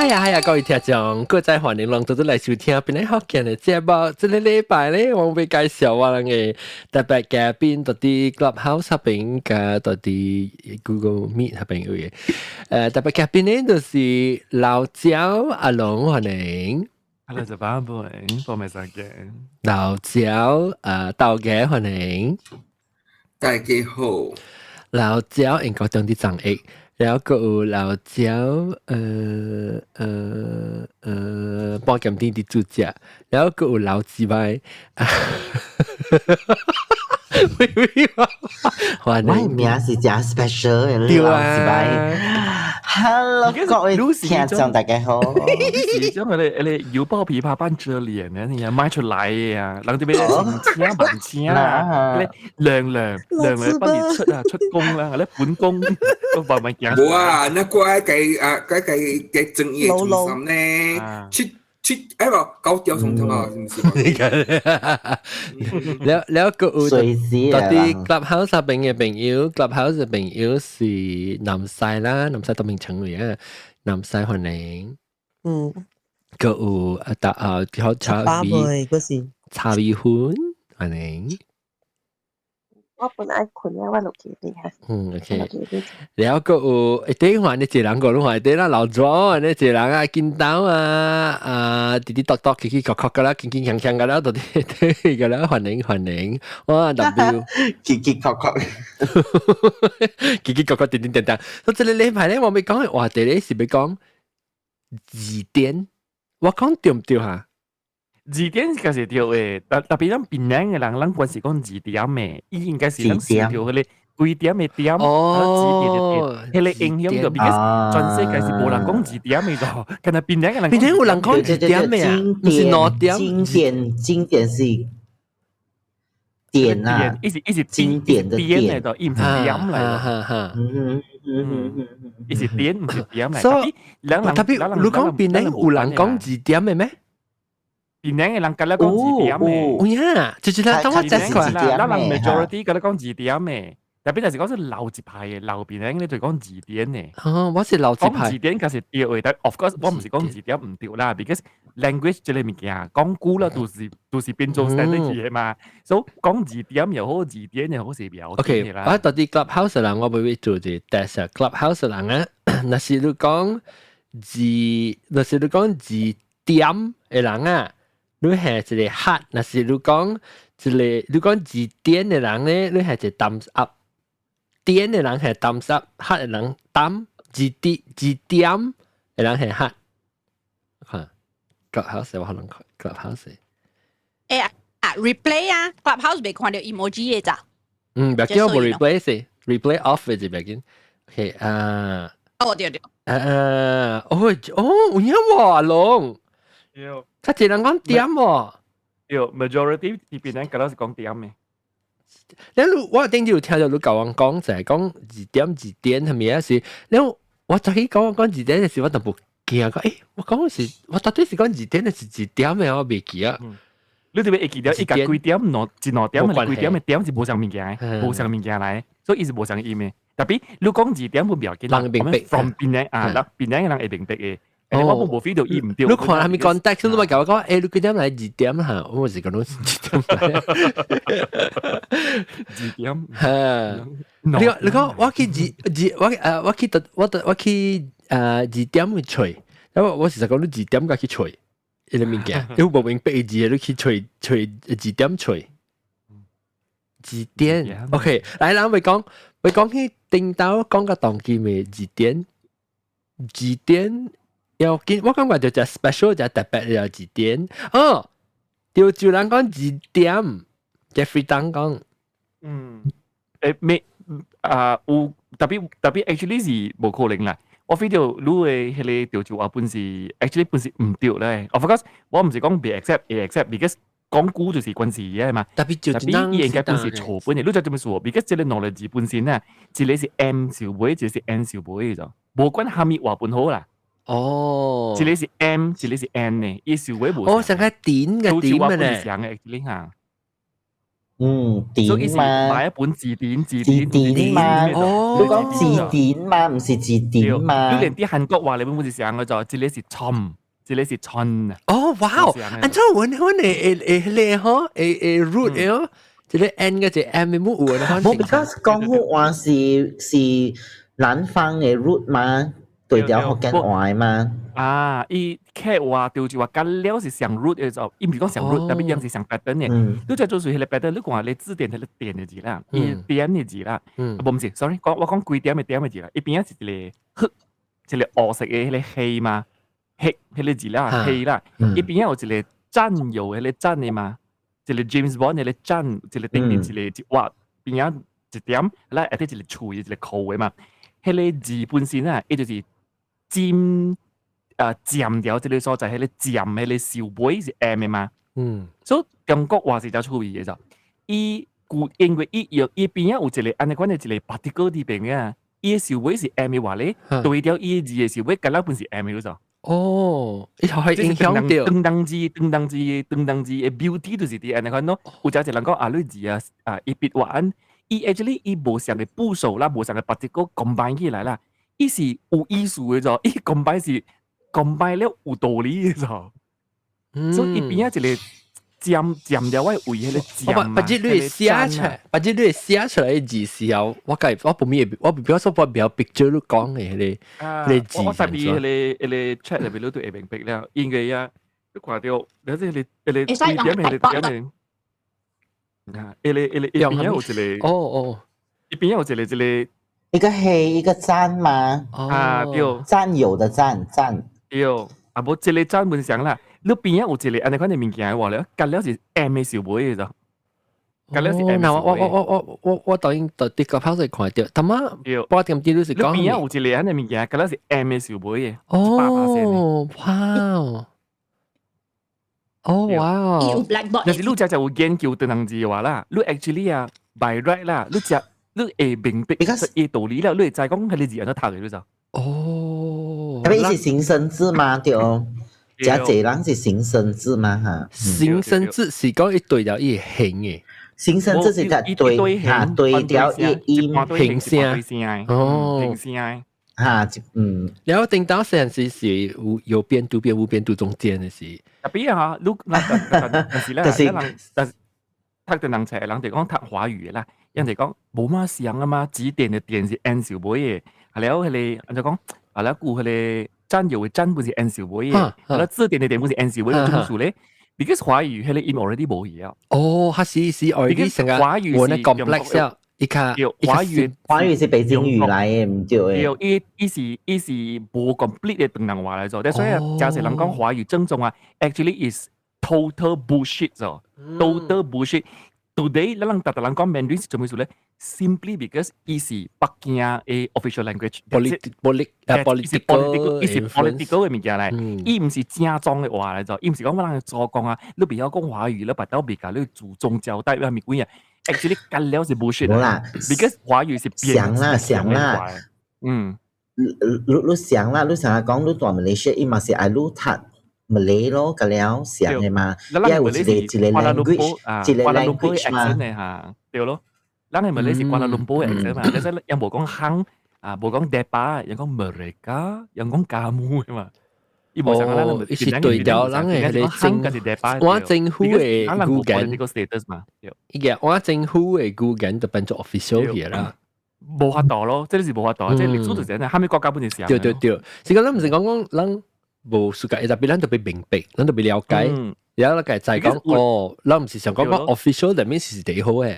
呀，各位聽眾，各位歡迎到嚟收聽邊個福建嘅節目。這個禮拜咧，我會介紹我哋嘅特別嘉賓，到啲 Clubhouse 入邊嘅，到啲 Google Meet 入邊嘅。特別嘉賓咧就是老趙阿龍，歡迎。Hello， 就把歡迎，報名上嘅。老趙道嘅歡迎。大家好。老趙應該當啲掌握。แล้วก็老椒ป้อนกันที่จุดจ้ะแล้วก็老鸡掰ไม่ว่า我名是真 special 嘅老雞掰。Hello， 各位聽眾大家好。是將你腰包琵琶班遮臉嘅，你賣出來啊！人哋俾你萬千啊，你亮幫你出工啦，你本工都話咪驚。冇啊，那個正業中心咧，出個高調送通啊，是唔是？แล้วก็ตอนที่ Clubhouse 入邊嘅朋友 Clubhouse 嘅朋友是南西啦，南西都名稱嚟啊，南西歡迎。ก็เขา茶米粉歡迎。我本來困咧，我落去啲嚇。OK。แล้วก็啲話你一人個都話啲啦，老咗你一人啊，見到滴滴篤篤、奇奇確確噶啦，健健康康噶啦，到啲噶啦，歡迎，哇 W， 奇奇確確，奇奇確確點點點點。到這個禮拜咧，我咪講話題咧是咪講字典？我講對唔對嚇？字典其實對嘅，特別咱邊兩個人，咱關係講字典嘅，伊應該是咱視條嗰個幾點嘅點，字典嘅點，係影響到，because 全世界是冇人講字典嘅咗，但係邊兩個人，邊兩有人講字典嘅啊？唔是哪點？經典是點啊，一是經典的點嚟到，伊唔是點嚟到。伊是點唔是點嚟？特別你講邊兩有人講字典嘅咩？邊兩個人隔咧講字典嘅，哦呀，就是啦，等我字典啦，咱人 majority 隔咧講字典嘅，特別就是講是老一派嘅，老邊咧就講字典嘅。哦，我是老一派。講字典其實對嘅，但 of course 我唔是講字典唔對啦 ，because language 這類物件講久了都是變做 standard 嘅嘛，所以講字典又好，字典又好是比較 OK 嘅啦。我到啲 Clubhouse 人，我會做啲 test Clubhouse 人啊，那是你講字典嘅人啊。你係一個 hard， 但是你講字典嘅人咧，你係一個 thumbs up。典嘅人係 thumbs up，hard 嘅人 thumb， 字典嘅人係 hard。看 Clubhouse 我可能 Clubhouse。replay 啊 ，Clubhouse 未看到 emoji 嘅咋？唔要冇 replay 先 ，replay off 嘅就別緊。OK 哦對。有影喎龍。佢只能講點喎，有 majority 呢邊咧，嗰度是講點嘅。你我頂住聽到你教我講就係講字典係咪啊？是，你我就起講字典嘅時，我就冇記啊。我講是，我到底是講字典定是字典嘅？我未記啊。你特別會記得一個幾點攞幾點係幾點嘅點是冇上物件嘅，冇上物件嚟，所以伊是冇上意嘅。特別你講字典唔標記，人明白 from 邊咧啊，邊咧嘅人會明白嘅。我冇 feel 到伊唔對。你看下面 context 都咪教我講，你幾點嚟字典嚇？我是講到字典嚟。字典嚇，你講我去字典去吹，因為我事實講你字典嘅去吹，你明嘅？你冇明白字，你去吹字典吹。字典 ，OK， 嚟啦，我講去頂到講個當機嘅字典。要見我感覺就 special 就特別嘅字典哦，就人講字典 ，Jeffrey 當講，有特別 actually 是冇可能啦。我 feel 到你嘅迄個條話本是 actually 本是唔對咧。Of course 我唔是講被 accept，because 講古就是關係嘅嘛。特別就應該本是錯本嘅，你就這麼說 ，because 這個 knowledge 本身咧，一個是 M 小妹，一個是 N 小妹嘅啫，無關下面話本好啦。哦，一個是 M， 一個是 N 呢，伊小妹無。哦，成個點嘅點嘅咧。actually 嚇。典嘛，買一本字典嘛，你講字典嘛，唔是字典嘛。你連啲韓國話你本是寫嘅就，這裡是春，這裡是春啊。哦，哇！按照我誒嗬誒 root 誒，這裡 n 嘅隻 m 嘅木喎，我比較講福話是南方嘅 root 嘛，對調福建話嘛。啊，伊客話調住話干料是上 root 嘅就，伊唔是講上 root，特別樣是上 pattern 嘅。你再做屬於你 pattern，你講你字典係你點嘅字啦，伊點嘅字啦，唔是 ，sorry， 我講幾點嘅字啦，伊邊一是一個黑，一個黑色嘅迄個黑嘛，黑迄個字啦，黑啦，伊邊有一個戰友迄個戰嘅嘛，一個 James Bond 迄個戰，一個定定一個哇邊一點，啦一啲一個喙一個口嘅嘛，迄個字本身啊，伊就是尖。尖條這個所在，迄個尖，迄個小尾是 M 嘅嘛，所以中國話是就出意嘅就，伊因為伊邊有一個安尼款嘅一個 particle 啲邊嘅，伊嘅小尾是 M 嘅話咧，對調伊字嘅小尾，隔兩本是 M 嘅就。哦，伊就係影響到燈燈字嘅 beauty 就是啲安尼款咯，有隻人講阿女字啊，伊別話伊 actually 伊無上嘅部首啦，無上嘅 particle combine 起來啦，伊是有意思嘅就，伊 combine 是。combine 了有道理嘅就，所以伊邊一個尖條位為迄個尖嘛。把這類寫出來，把這類寫出來嘅字時候，我比較說我比較 picture 都講嘅迄個字。我特別迄個 chat 入邊都會明白了，因為啊，你看到你即係你幾點嘅？啊，邊有一個伊邊有一個一個黑一個讚嘛。啊，對，讚友的讚。對，啊無一個讚本上啦，你邊有一個安尼款嘅物件嘅話咧，隔了是 M 嘅小妹嘅咋，隔了是 M 嘅小妹。我導演啲個拋出看到，但係八點幾都是講。你邊有一個安尼物件，隔了是 M 嘅小妹嘅。哦，哇！哦，哇！但是你只就會研究對人字嘅話啦，你 actually 啊 by right 啦，你會明白嘅道理啦，你會知講係你字人都讀嘅就。哦，因為伊是形聲字嘛，對哦，真濟人是形聲字嘛哈。形聲字是講一對條伊形嘅，形聲字是一對嚇對條伊音平聲，哦，平聲嚇然後頂到成時是有邊讀邊無邊讀中間嘅是。特別啊，但是咧，但讀對人才，人哋講讀華語嘅啦，人哋講冇乜聲啊嘛，字典嘅典是 N 小妹嘅。แล้ว佢哋就講，แล้วกู佢哋真有真不是 N 小妹嘅，แล้ว字典嘅典不是 N 小妹嘅中數咧 ，because 華語佢哋 im already 冇嘢啊。哦，它是 already 成個華語我那 complex 啊，華語是北京語來嘅，唔對嘅。伊是冇 complete 嘅東南話嚟做，但所以假設人講華語正宗啊 ，actually is total bullshit 咗 ，total bullshit。Today 咱人特人講 Mandarin 是做咩數咧 ？Simply because 伊是北京嘅 official language，political 伊是 political 嘅物件嚟，伊唔是正宗嘅話嚟做，伊唔是講乜人做講啊，你邊有講華語，你白刀別教你注重交代咩鬼啊 ？Actually 干了是 bullshit 啦 ，because 華語是想啦，你想啦，你成日講你大馬來西亞，伊嘛是愛你讀。馬來咯，咁了想嘅嘛，因為有一個 language 嘛，對咯，咱係馬來是關拉隆坡嘅 accent 嘛，但係有冇講亨啊，冇講 Depa，有講 Mereka，有講 Kamu 嘅嘛，伊冇上啦，伊是對調，咱係我政府嘅語言 status 嘛，伊個我政府嘅語言就變做 official 嘅啦，冇法度咯，即係冇法度，即係歷史就係後面國家本就對，是講咱唔是講咱。無世界，特別咱特別明白，咱特別了解，然後咧就係講哦，咱唔是想講講 official，但係是幾好嘅。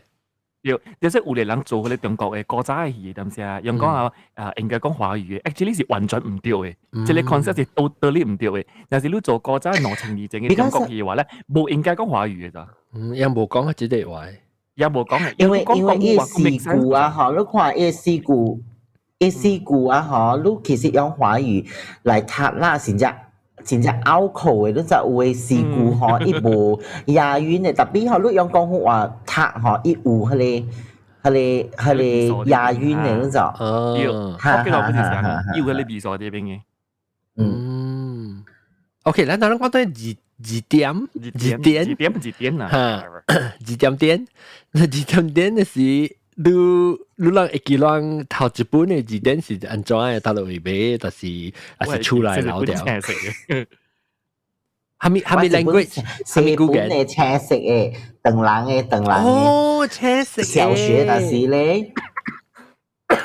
有，即係有啲人做嗰啲中國嘅古早嘅戲，點先啊？用講應該講華語嘅 ，actually 是完全唔對嘅，即係 concept 係 totally 唔對嘅。但是你做古早內情意境嘅中國戲嘅話咧，冇應該講華語嘅咋。又冇講係只話，又冇講係，因為呢個事故啊，嗬，你看呢個事故。嘅事故啊，嗬，你其實用華語嚟讀啦，真正拗口嘅，你就會事故嗬，伊無押韻嘅，特別嗬，你用廣府話讀嗬，伊有迄個押韻嘅，你就，我記得好似係，要嗰啲比賽啲邊嘅。OK，咱講到字典啊，字典就是你人會記人頭一本嘅字典是安怎嘅？到落去買，但是還是出來留掉。係咪 language？四本嘅車食嘅，鄧冷哦，車食小學那時咧。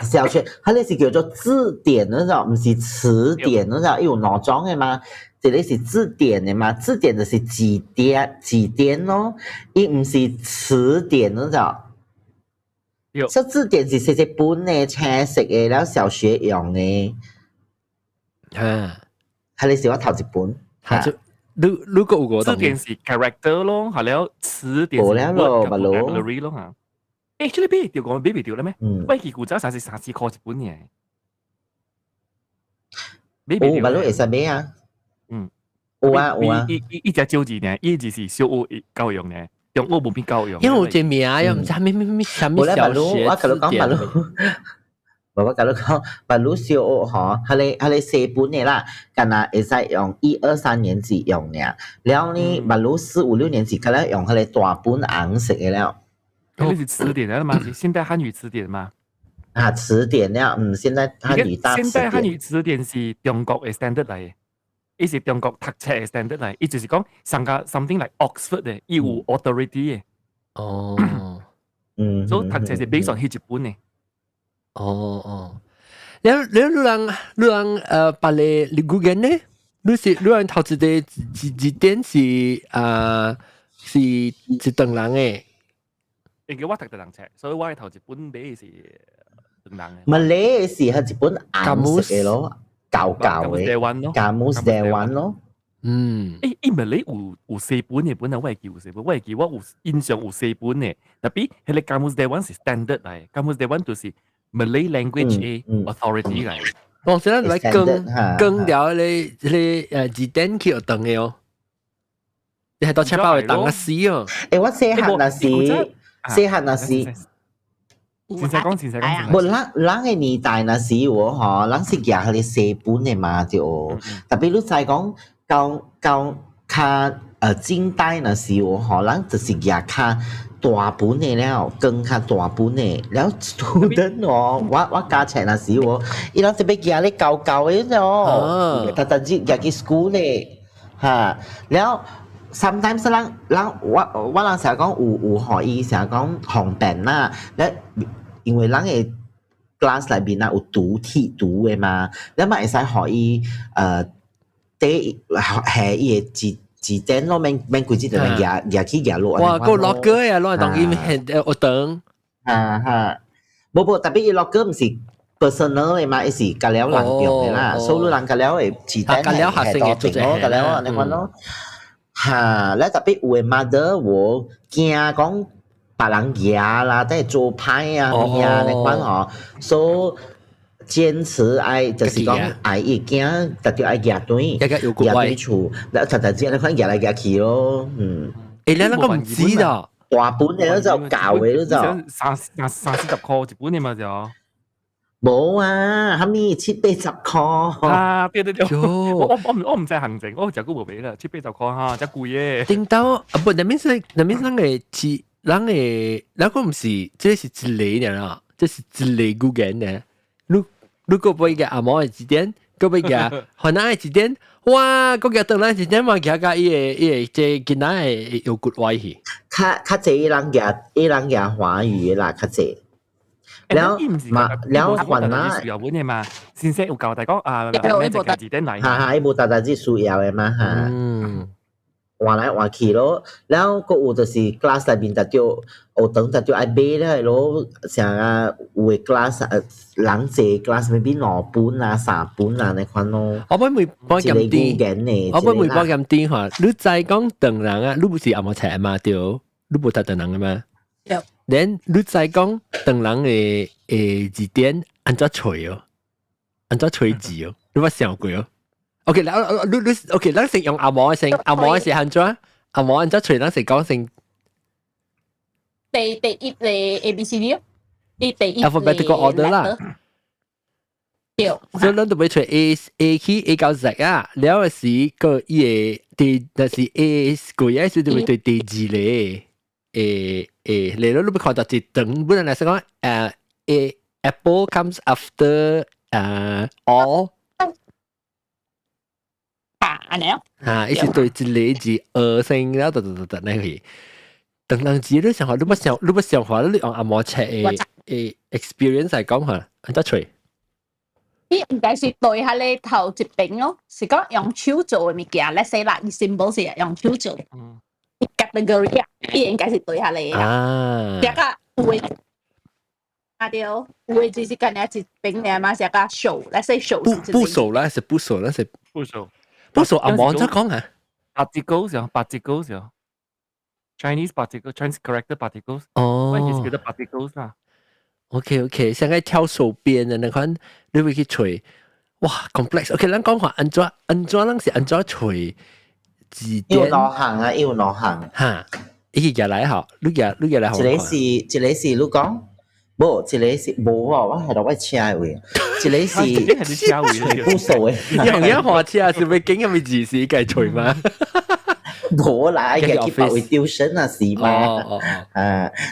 小學，佢哋是叫做字典嗰種，唔是詞典嗰種，有兩種嘅嘛。這裡是字典嘅嘛，字典就是字典咯，伊唔是詞典嗰種。所以字典是細本嘅青色嘅，然後小學用嘅。嚇，係你是我頭一本。嚇，你個有個字典是 character 咯，係了詞典是 vocabulary 咯嚇。誒，出嚟俾條講俾條啦咩？喂，佢古仔三四塊一本嘅。哦，咪攞嚟食咩啊？有啊。一隻招字呢，一字是小學教用呢，中學冇邊教用。因為我隻名又唔知咩小學字典。我甲你講，白魯小學嗬，係你四本嘅啦，干那會使用1、2、3年級用嘅，然後呢白魯4、5、6年級，可能用佢哋大本紅色嘅了。那是詞典了嗎？現代漢語詞典嗎？啊，詞典了，現代漢語大詞典。現代漢語詞典是中國嘅 standard 嚟嘅，伊是中國讀冊嘅 standard 嚟，伊就是講上個 something like Oxford 嘅，伊有 authority 嘅。哦，所以讀冊是based on 迄一本嘅。哦，然後你把你 Google 呢？你人頭一個字典是是鄧人嘅。因為我讀人冊，所以我嘅頭一本買是鄧人嘅。咪你是係一本紅色嘅咯，舊嘅。Camus Day One 咯。因為你有四本嘅本啊，我係記有四本，我係記我有印象有四本嘅，特別係你 Camus Day One 是 standard 嚟 ，Camus Day One 就是 Malay language 嘅 authority 嚟。我成日嚟更掉你字典去學鄧嘅哦，你係到車包嚟鄧嘅死哦。我細漢那時。細漢那時，先生講，無人嘅年代那時喎，嗬，人是夾佢哋四本嘅嘛，就特別你再講較近代那時喎，嗬，人就是夾較大本嘅了，更較大本嘅，แล้ว student 喎，我加齊那時喎，伊人特別夾咧舊嘅咯，特別夾去 school 咧，嚇，แล้วsometimes 我人成日講有學伊成日講方便啦，咧因為人嘅 class 裏邊啊有讀嘅嘛，你咪會使學伊第係伊嘅字典咯，免規矩就夾起夾落。哇，個落歌呀，攞嚟當伊係學堂。冇特別伊落歌唔是 personal 嘅嘛，伊是隔了人用嘅啦，所以人隔了嘅字典係多平咯，隔了你講咯。嚇！咧特別有嘅 mother 我驚講別人夾啦，即係做派啊咩啊，你講嗬，所以堅持愛就是講愛伊驚，特別愛夾對厝，แล้ว特之你講夾來夾去咯，你那個唔知道，大本嘅都就舊嘅都就30塊一本嘅嘛就。冇啊，係咪780塊？啊，對，我唔知行政，我就估冇俾啦，780塊嚇，真貴嘅。聽到啊不，那邊嘅字，那個唔是，這是一類呢，這是一類語言呢。如果俾個阿毛嘅字典，個俾個河南嘅字典，哇，個個鄧蘭字典嘛，佢個伊即係囡仔係有骨歪去。較濟人嘅華語啦，較濟。แล้ววันนั้น有本嘢嘛，先生有教大家啊，咩隻字典嚟？係冇大字數有嘅嘛嚇。換來換去咯，แล้วก็有就是 class 裏邊就學堂就愛買咧咯，像啊有嘅 class 人濟 class maybe 2本啊3本啊你看咯。我本每幫咁啲，我本每幫咁啲嚇。你再講鄧人啊，你唔是阿毛齊嘛對？你冇讀鄧人嘅嘛？then 你再講鄧人嘅字典按怎吹哦，按怎吹字哦，你有冇想過哦 ？OK， 你 OK， 咱先用阿毛先，阿毛先按怎？阿毛按怎吹？咱先講先。第一個 ABCD 咯，第一 alphabetical order 啦。對，所以咱就要吹 A 起 A 到 Z 啊，了是個伊個第那是 A 個嘢是對對第二咧，你都不看到一等本來是講A Apple comes after all 安尼哦，意思對一個字聲然後得那個嘢。等人字你想下，你不想話你用阿摩切嘅 experience 嚟講下，得除。伊應該是對下你頭一邊咯，是講用手做嘅物件，let's say 啦，伊 symbol 是用手做，伊 category 啊，伊應該是對下你啊。這個有誒，啊對，有誒就是干那一邊嘅嘛，這個手，let's say 手部首啦，是部首啦，是部首阿摩再講下。particles 啊 ，particles 啊 ，Chinese particle，Chinese character particles， 哦，我以前叫做 particles 啦。OK， 像個跳手邊的那款，你會去吹，哇 complex。OK， 咱講話安怎咱是安怎吹字典？有兩行啊，有兩行。哈，伊個來好，你來好。一個是你講，無一個是無啊，我係度我車位，一個是車位部首嘅。用一話車是咪經咁嘅字是計吹嗎？冇啦，嘅佢白會丟身啊，是嘛？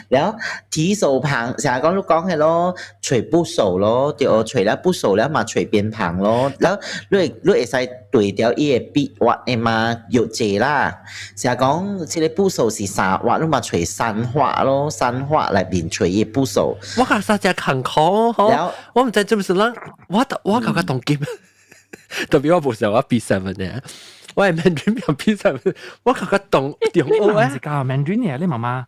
然後提手旁，成日講都講係咯，除部首咯，對哦，除了部首了嘛，除邊旁咯，然後你會使對掉伊個筆畫嘅嘛，有字啦。成日講即個部首是三畫，你嘛除三畫咯，三畫嚟邊除伊部首。我講三隻坎坷，嗬，我唔知做咩事啦，我搞個動機，特別我冇時候我 B7 嘅。我係 Mandarin 入邊就我覺得動中學啊，是教 Mandarin 嘅，你媽媽？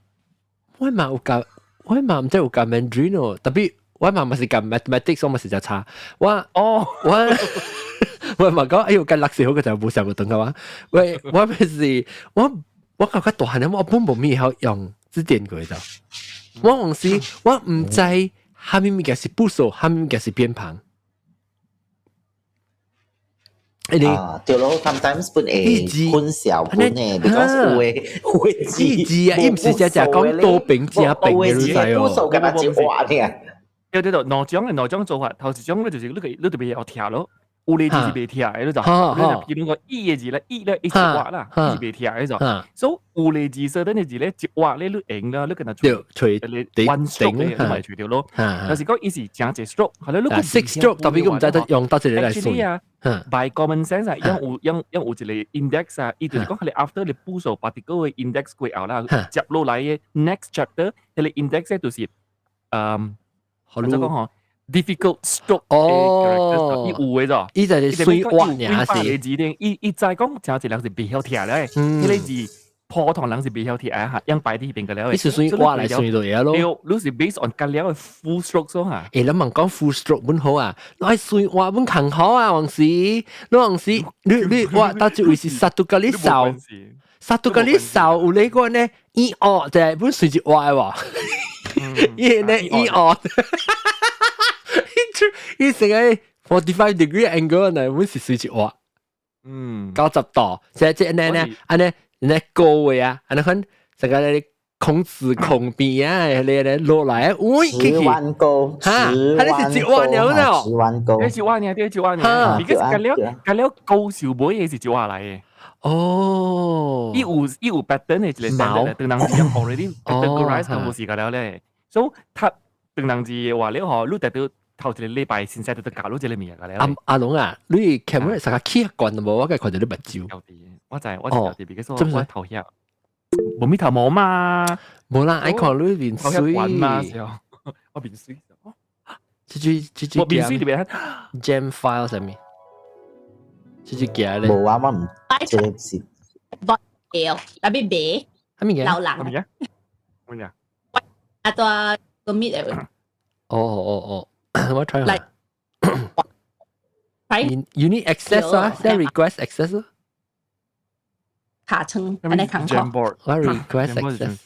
我媽有教，我媽唔知有教 Mandarin 哦，特別我媽咪是教 mathematics， 我咪是就差。我媽講，哎呦，教歷史好嘅就冇上過堂嘅話，我咪是我覺得大漢我本冇咩好用字典佢就，我當時我唔知下面嘅是部首，下面嘅是邊旁。對咯 ，sometimes 本會混淆本嘅，because 會字啊，伊唔是只講多邊正邊嘅你知哦。部首嘅嘛就畫嘅。對，兩種做法，頭一種咧就是你特別要聽咯，有啲字是袂聽嘅，你就譬如講伊嘅字咧，伊咧一畫啦，伊是袂聽嘅就，所以有啲字說等嘅字咧一畫咧，你用啦，你跟佢除one stroke 嘅，你咪除掉咯。但是講伊是正一 stroke，係咧，你 six stroke 特別佢唔知得用到這嚟算。by common sense 啊，有一個 index 啊，伊就是講佢哋 after 你部首 particle 嘅 index 過後啦，接落嚟嘅 next chapter，佢哋 index 咧就是或者講嗬 difficult stroke 嘅 characters，伊有嘅咋，伊就係水畫嘢是，字典，伊再講正一人是袂曉聽咧，佢哋字普通人是袂曉聽啊，樣擺啲邊個了，伊是水畫嚟算到嘢咯，你是 based on 隔了嘅 full stroke 咯嚇，你問講 full stroke 本好啊，我係水畫本勤好啊，黃時，你畫到最為是殺到嗰啲手，殺到嗰啲手，有呢個呢，就係本水字畫喎。伊呢伊哦，伊成個45 degree angle 呢，本是水字畫，90度，即呢高位啊，安尼看成個咧孔子孔邊啊，咧落來，喂，10萬高，哈，係你是1萬了呢？10萬高，你1萬呢？你1萬呢？你隔了高少妹嘅是1萬嚟嘅。哦，伊有 pattern 嘅一個 standard，對人字 already categorize 到冇事㗎了咧。所以他對人字話了嗬，你得到頭一個禮拜先使得教到這個物嘢㗎咧。阿龍啊，你 camera 成個起慣冇？我梗係看到你目睭。我就特別嘅，所以我頭殼冇咪頭毛嘛，冇啦，愛看你面水嘛，我面水。我面水特別 jam file 上面。這件咧，冇啊，我唔即係是。要，特別白，係咪嘅？流浪。乜嘢？啊，ตัว個 meet 嚟。我 try 下。係。You need access 啊，即係 request access 啊。卡稱，安尼康課。我 request access。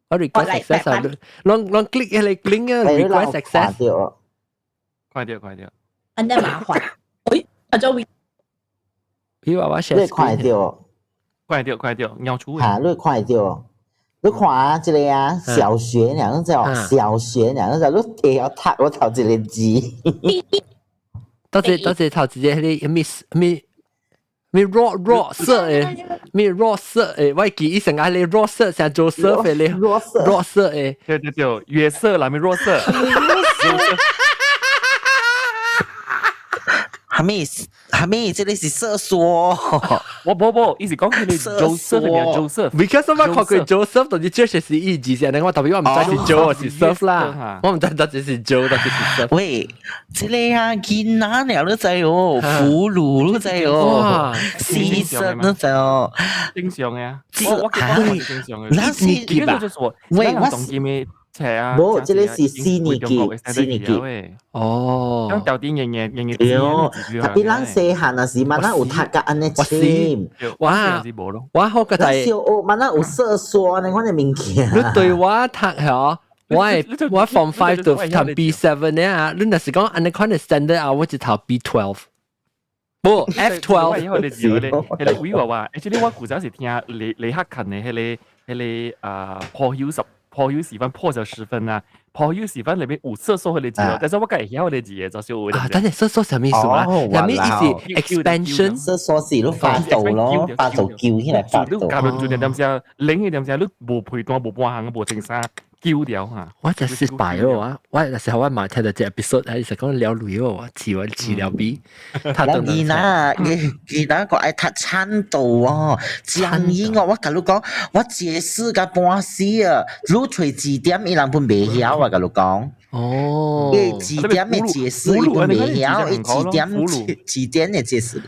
我 request access 啊，攏 click 嚟 link 啊 request access。快啲。安尼麻煩。誒，做會。你話我 share。你快啲。鳥出。嚇，你快啲。你看啊，這個啊，小學兩個字，小學兩個字，你要睇我頭一個字。多謝頭一個迄個咪 raw 色诶，咪 raw 色诶，我记一成啊你 raw 色像 Joseph 诶你 raw 色诶，对，约瑟啦，咪弱色。还没，这里是射缩。我，意思講佢哋 Joseph 係咪 Joseph？Because 我看佢 Joseph 同啲 Joseph 是一字先，我特別我唔知是 Joe 是 Surf 啦，我唔知到底是 Joe 到底是 Surf。喂，這裡啊，見哪了都知哦，俘虜都知哦，犧牲都知哦，正常嘅啊，我係正常嘅。那是你跟住說，喂，我懂咩？冇，這裡是四年級。哦，咁舊啲嘢特別咱細漢啊時，萬那有讀甲安尼簽，我好個係，小學萬那有射刷呢，我哋物件。你對我讀係我 from 5 to 讀 B7 咧啊，你若是講安尼款嘅 standard 啊，我就讀 B12。不 F12。以後你知咧，係你會話，actually 我古早時聽李克勤嘅係破曉時分破就10分啊，破曉時分裏面有射手佢哋字咯，但係我梗係曉佢哋字嘅，就少會。啊，等陣射手什麼意思啦？什麼意思 ？expansion 射手是都發導咯，發導叫起來發導。加入做點先，領嘅點先，你無陪單無半行無正衫，叫掉嚇。我就失敗咯，我有時候我買睇到隻 episode，係實講聊女喎，治療 B。然那個愛讀餐道哦，講英我甲你講，我解釋甲半死啊，你找字典伊人本袂曉啊，甲你講。哦，字典嘅解釋伊本袂曉，字典嘅解釋。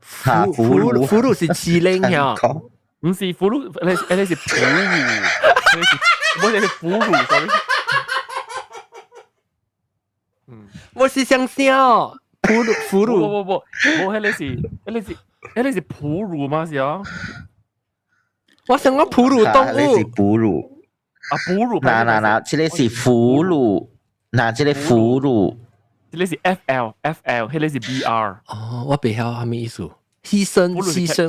俘虜是麒麟呀，唔是俘虜，你是俘虜。我哋係俘虜，sorry。我是想笑，俘虜。不，你是哺乳嗎？是啊。我想講哺乳動物。你是哺乳。啊，哺乳。嗱，這裡是俘虜，嗱，這裡俘虜。這裡是 FL，迄裡是 BR。哦，我袂曉係咩意思？犧牲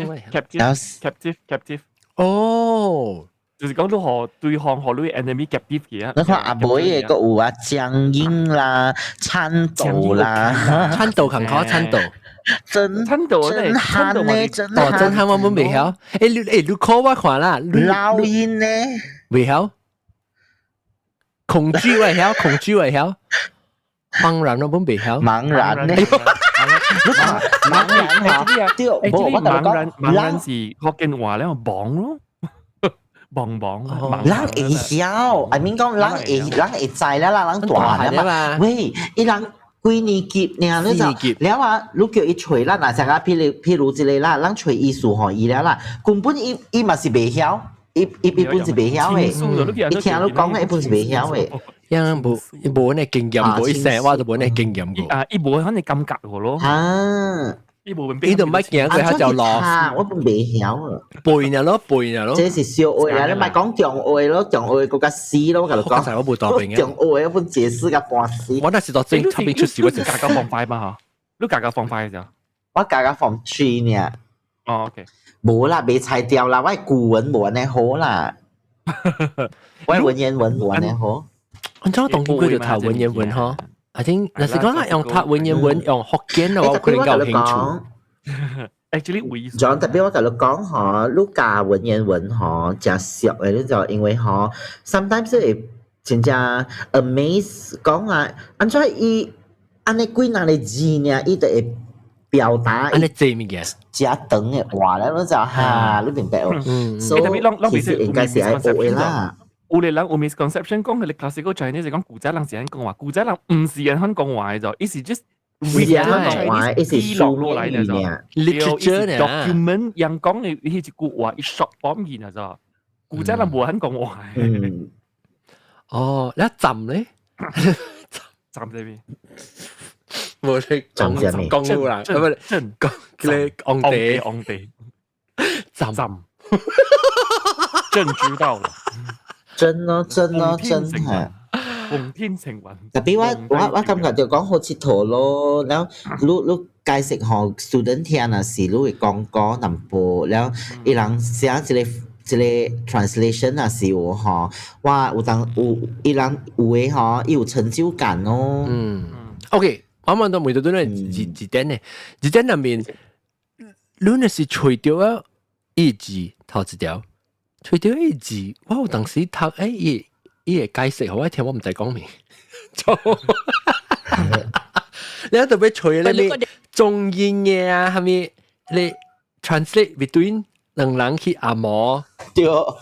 喂。captive。哦。就是講到何對抗何類 enemy captive 嘅。你看阿妹嘅個有啊，江英啦、餐道啦，餐道勤考餐道，真漢呢，真漢我冇未曉。你 call 我看啦，老鷹呢？未曉，恐懼未曉，茫然我冇未曉，茫然呢？茫然嚇，對，茫然是福建話咧，茫咯。茫，人會曉，I mean 講人會知啦，人大啦嘛。喂，伊人幾年級呢？你就了啊，你叫伊吹啦，嗱，成個譬如之類啦，人吹意思吼伊了啦，根本伊嘛是袂曉，伊本是袂曉誒，伊聽你講嘅伊本是袂曉誒。因冇呢經驗，冇一成話就冇呢經驗過。啊，伊冇可能感覺個咯。啊。呢度乜嘢佢就落，我都未曉啊。背呢咯。這是小學啦，你咪講中學咯，中學嗰個詩咯，我同你講。我冇當兵嘅。中學一本解釋嘅半詩。我那時讀正特別出事嗰陣，價格放快嘛嚇？你價格放快嘅時候，我價格放3呢。哦 ，OK。冇啦，未裁掉啦，我古文冇呢好啦。我文言文冇呢好。我真係當佢就睇文言文呵。I think 嗱，是講啦，用讀文言文，用福建嘅話，我可能有興趣。Actually，會。仲特別我同你講嗬，你教文言文嗬，真熟嘅，你就因為嗬 ，sometimes 會真正 amaze 講啊，安怎伊安尼幾那個字呢，伊就會表達。安尼字物件。真長嘅話咧，你就嚇，你明白喎？所以其實應該是係學嘅啦。有啲人有 misconception 講佢哋 classical Chinese 就講古仔人是肯講話，古仔人唔是人肯講話嘅就，佢是 just read Chinese 記錄落嚟嘅就 ，literature 呢 document 人講嘅佢一句話一 short form 嘅就，古仔人冇肯講話。哦，你一浸咧？浸喺邊？冇你講到啦，唔係講你昂地，浸，真知道了。真咯，係。奉天承運。特別我感覺就講好佚佗咯，然後你解釋互 student 聽啊時，你會講淡薄，然後伊人寫一個 translation 啊時有吼，哇有伊人有誒吼，伊有成就感咯。OK，我問到每度都係字典咧，字典入面。你那是吹掉啊一字头一条，吹掉一字，我有当时读伊会解釋，好我聽我唔知講咩，你喺度俾吹咧咩中英嘅啊，係咪你 translate between 兩人去按摩？對，有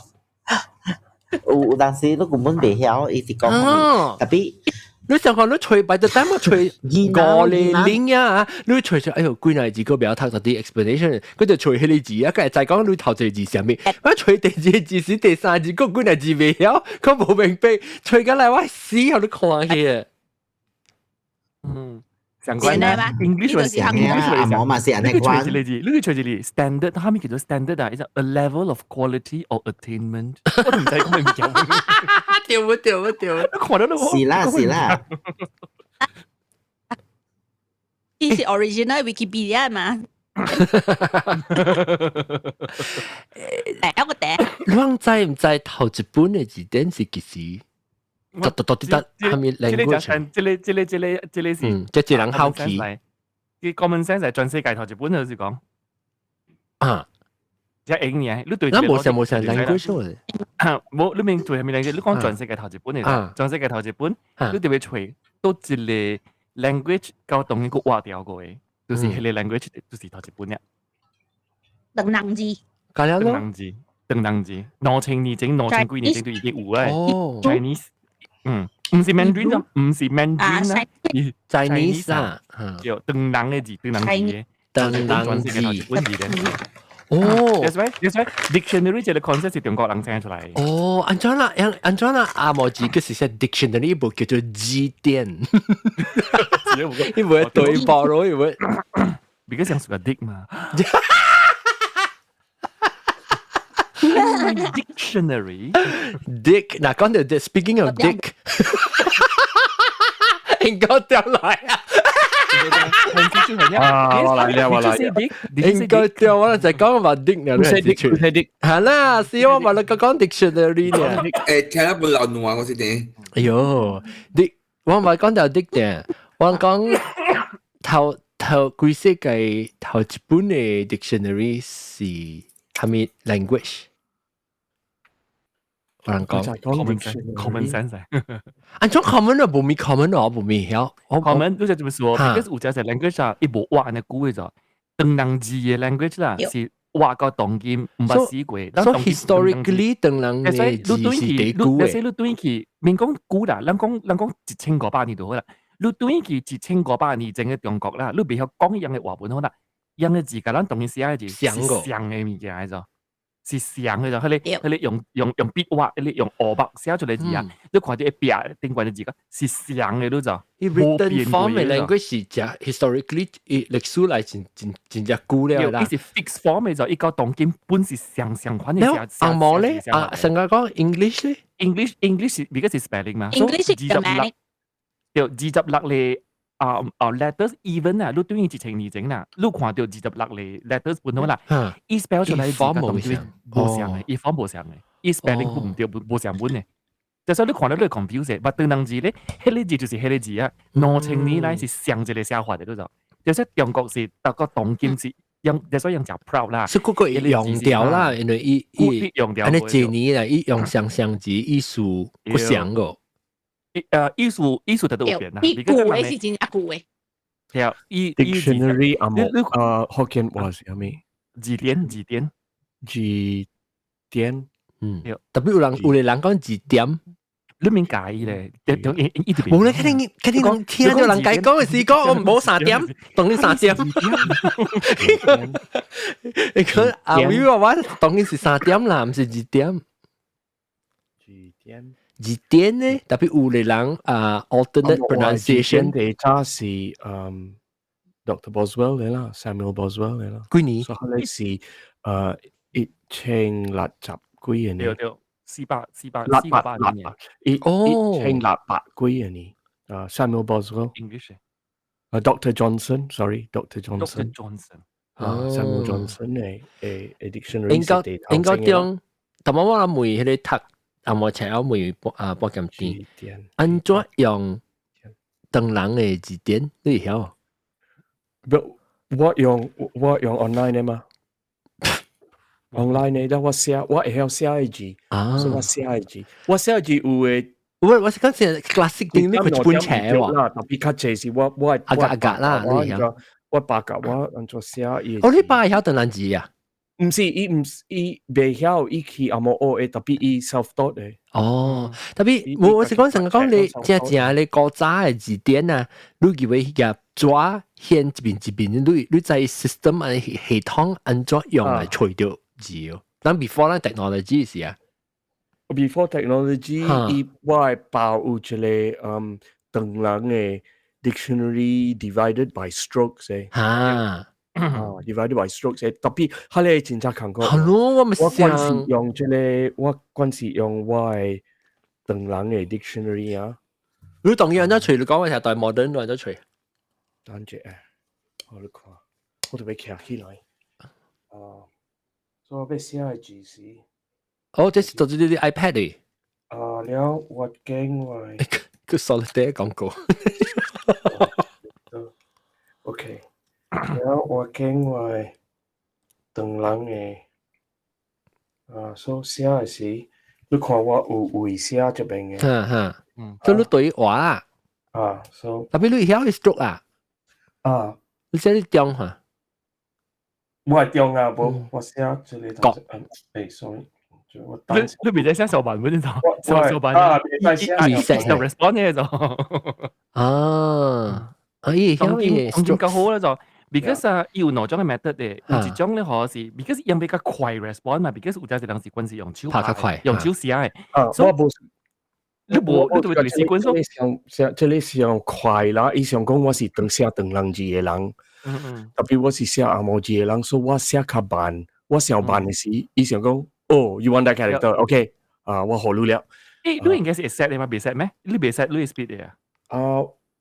當時你根本袂曉，伊直講咩，特別。你想講你吹by the time 我吹500啊，你吹出哎呦幾耐字個表讀到啲 explanation， 佢就吹起你字啊，佢就講你頭一字上面，我吹第二字是第三字，個幾耐字未曉，佢冇明白，吹緊嚟我死後都看起。相關啦 ，English 係相關冇嘛是安尼講。你個吹字 standard，佢咪叫做 standard 啊？係 a level of quality or attainment。我都唔使講咩叫。掉，看到都是啦。伊是 original Wikipedia 嘛？第一個第。你知唔知頭一本嘅字典是幾時？係咪 language？這裡是，即係人好奇。啲 common sense 係全世界頭一本就是講啊。即係英嘢，你對冇成 language 嚟。冇，你明對係咪 language？你講全世界頭一本嚟，全世界頭一本，你特別吹都一個 language 夠同一個劃掉過嘅，就是係個 language 就是頭一本嘅。鄧能字。鄧能字，2000年整2000幾年整都已經有啦。Chinese， 唔是 Mandarin 就唔是 Mandarin 啦 ，Chinese 啊，叫鄧能嘅字，鄧能字嘅，鄧能字嘅本字嘅。哦 ，that's right dictionary 這個 concept 係中國人整出來嘅。哦，安怎啦？阿毛字嘅是寫 dictionary 部叫做字典，因為對爆咯，因為 because 像是個 dick 嘛。Dictionary Dick 嗱講到 speaking of Dick 應該掉來啊！我來應該掉我就講話 Dick 呢？係啦，是我話你講 dictionary 呢？聽一本老暖我先點。哎呦 ，Dick 我唔係講到 Dick 嘅，我講頭幾世紀頭一本嘅 dictionary 是係咪 language？我人講 common sense， 安怎 common 啊？冇咪 common 啊？冇咪曉。common 你就點說？because 有隻 language 啊，一無話呢句嘅就，鄧能字嘅 language 啦，是話個當今唔係死過。So historically 鄧能嘅字是幾古嘅？你對起，免講古啦，咱講1500年就好啦。你對起1500年整嘅中國啦，你未曉講樣嘅話本好啦，樣嘅字甲咱當今寫嘅字是像嘅物件嚟咗。是像嘅就，佢哋用筆畫，佢哋用鵝筆寫出嚟字啊，你看啲一筆定關嘅字個是像嘅都就。written form 嘅 language 是只 historically 歷史嚟真只古了啦。伊是 fixed form 嘅就，伊個當今本是相款嘅寫。啱冇咧？啊，成個講 English 咧 ？English 是 because 是 spelling 嘛。English 係 grammar。就26咧。letters even 啊，你對於1000年整啦，你看到26個 letters 本好啦，伊 spell 出來字個同佢冇相嘅，伊 form 冇相嘅，伊 spelling 唔對冇相本嘅，就所以你看到你 confuse，但鄧能字咧，迄個字就是迄個字啊，2000年來是相一個寫法嘅都就，就說中國是到個當今是用，就所以用就 proud 啦，所以嗰個用掉啦，因為伊用掉，安尼幾年嚟，伊用相字意思不相個。藝術都有變啦。啲古嘅是真係古嘅。係啊，dictionary 啊冇，Hokkien 話是咩？字典，特別有啲人講字典，你免介意咧，冇咧，肯定聽到人講嘅時講，我唔好3點，當然3點。你講阿偉話當然是3點啦，唔是2點。字典呢，特別有啲人alternate pronunciation。data 是Dr. Boswell 嚟啦 ，Samuel Boswell 嚟啦。幾年？所以你是1060幾年。對，400年。1060幾年。Samuel Boswell。English。Dr. Johnson，sorry Dr. Johnson。Samuel Johnson 嘅dictionary 應該將，同埋我諗每佢哋讀。我請我每播咁啲，安怎用鄧人嘅字典你曉？我用 online 的嘛，online 的，我会晓写的字，所以我寫的字，我寫的字有誒。我是講是 classic 啲呢個一本冊喎，特別較濟是我阿啦，你曉？我白鴿我按做寫伊。你爸曉鄧蘭字啊？唔是，伊未曉，伊去阿冇學誒，特別伊 self taught 誒。哦，特別我是講成講你正你古早嘅字典啊，你叫佢入抓顯一邊，你在 system 啊系統安怎用嚟除掉字哦？但 before 咧 technology 是啊。Before technology，我係包有一個唐人嘅 dictionary divided by strokes 嘅。divided by strokes 嘅，特別佢哋真正看過。我咪想用這個，我關係用我係唐人嘅 dictionary 啊。你當然安怎除？你講嘅係代 modern 都安怎除？等陣啊，我嚟看，我特別徛起來。所以我要寫嘅字是。哦，這是做啲 iPad 嚟。了，我驚我。佢solid 廣告。OK，了我驚我唐人嘅，所以寫嘅時，你看我有為寫這邊嘅。咁你對話所以。特別你曉 stroke 啊？你寫啲中嚇？我係中啊，我寫這裡頭。sorry。你未使寫手版本呢就，手版reset 就 respond 呢就。咁夠好啦就 ，because 有兩種嘅 method 嘅，有一種咧可是 because 因比較快 respond 嘛 ，because 有陣時當時軍事用手拍，用手寫嘅。我冇，你對你習慣咗？這裡上快啦，伊上講我是寫唐人字嘅人，特別我是寫阿毛字嘅人，所以我寫較慢，我上慢嘅時，伊上講。Oh, you want that character? Okay. 我學了。你應該是 set 嘅嘛？未 set 咩？你未 set 你 speed 嘅啊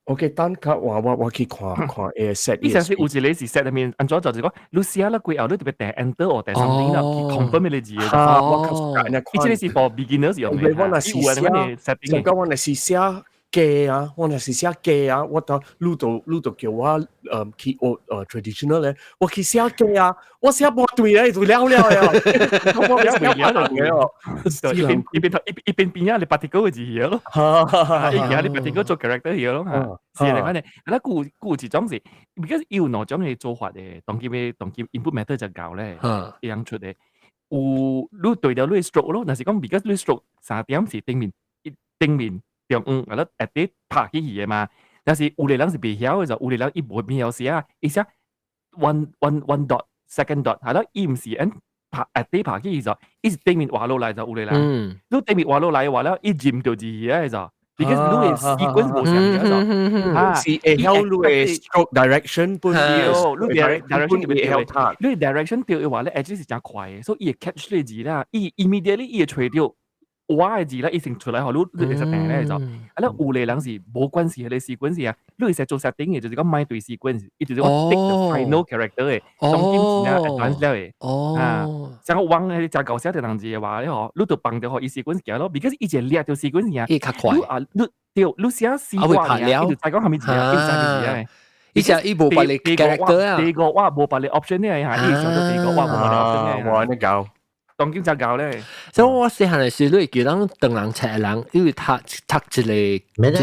？OK， 等下我去看 set。你上次有一個是 set 入面，按咗就講，你寫啦過後，你特別訂 enter 或訂 something 啦，去 confirm 你字嘅。我呢是 for beginners 用嘅。我係是寫嘅啊，我係是寫嘅啊，我到錄到叫我去traditional 咧，我去寫嘅啊，我寫冇對咧，就了呀。我寫對了嘅，一邊變啊，你particle嘅字嘢咯，而家你particle做 character 嘢咯嚇，是嚟講咧，嗱古字種是 ，because 要攞種嘅做法嘅，當佢 input method 就教咧，一樣出嚟，有你對掉你 stroke 咯，但是講 because 你 stroke 3點是正面。中我咧 edit 拍起嘢嘛，但是有啲人是未曉嘅就，有啲人伊無邊有寫啊，伊寫 one dot second dot 係咯，伊唔是按拍 edit 拍起就，伊是正面畫落嚟就有啲人，你正面畫落嚟嘅話咧，伊佔到字嘅就，because 你嘅 sequence 冇成嘅就，是會曉你嘅 stroke direction 半掉，你 direction 會掉，你 direction 掉嘅話咧 ，edit 是真快嘅，所以伊 catch 你字啦，伊 immediately 伊會除掉。我嘅字咧，伊成出來後，你實定咧就，有啲人是冇關係嘅，你 sequence 啊，你實做 setting 嘅，就是講買對 sequence，伊就是講 take final character 嘅，當今字啊 advance 咧嘅，像我往嘅就舊寫條字嘅話咧，你就bằng到學伊 sequence 嘅咯 ，because 伊就列條 sequence 啊，伊較快，你寫試過嘅，伊就再講係咪字啊，伊就伊冇把你 character 啊，第個話冇把你 option 咧，嚇，伊上到第個話冇把你 option 咧，我呢搞。當今就教咧，所以我細漢嘅時，你叫人唐人冊人，因為讀一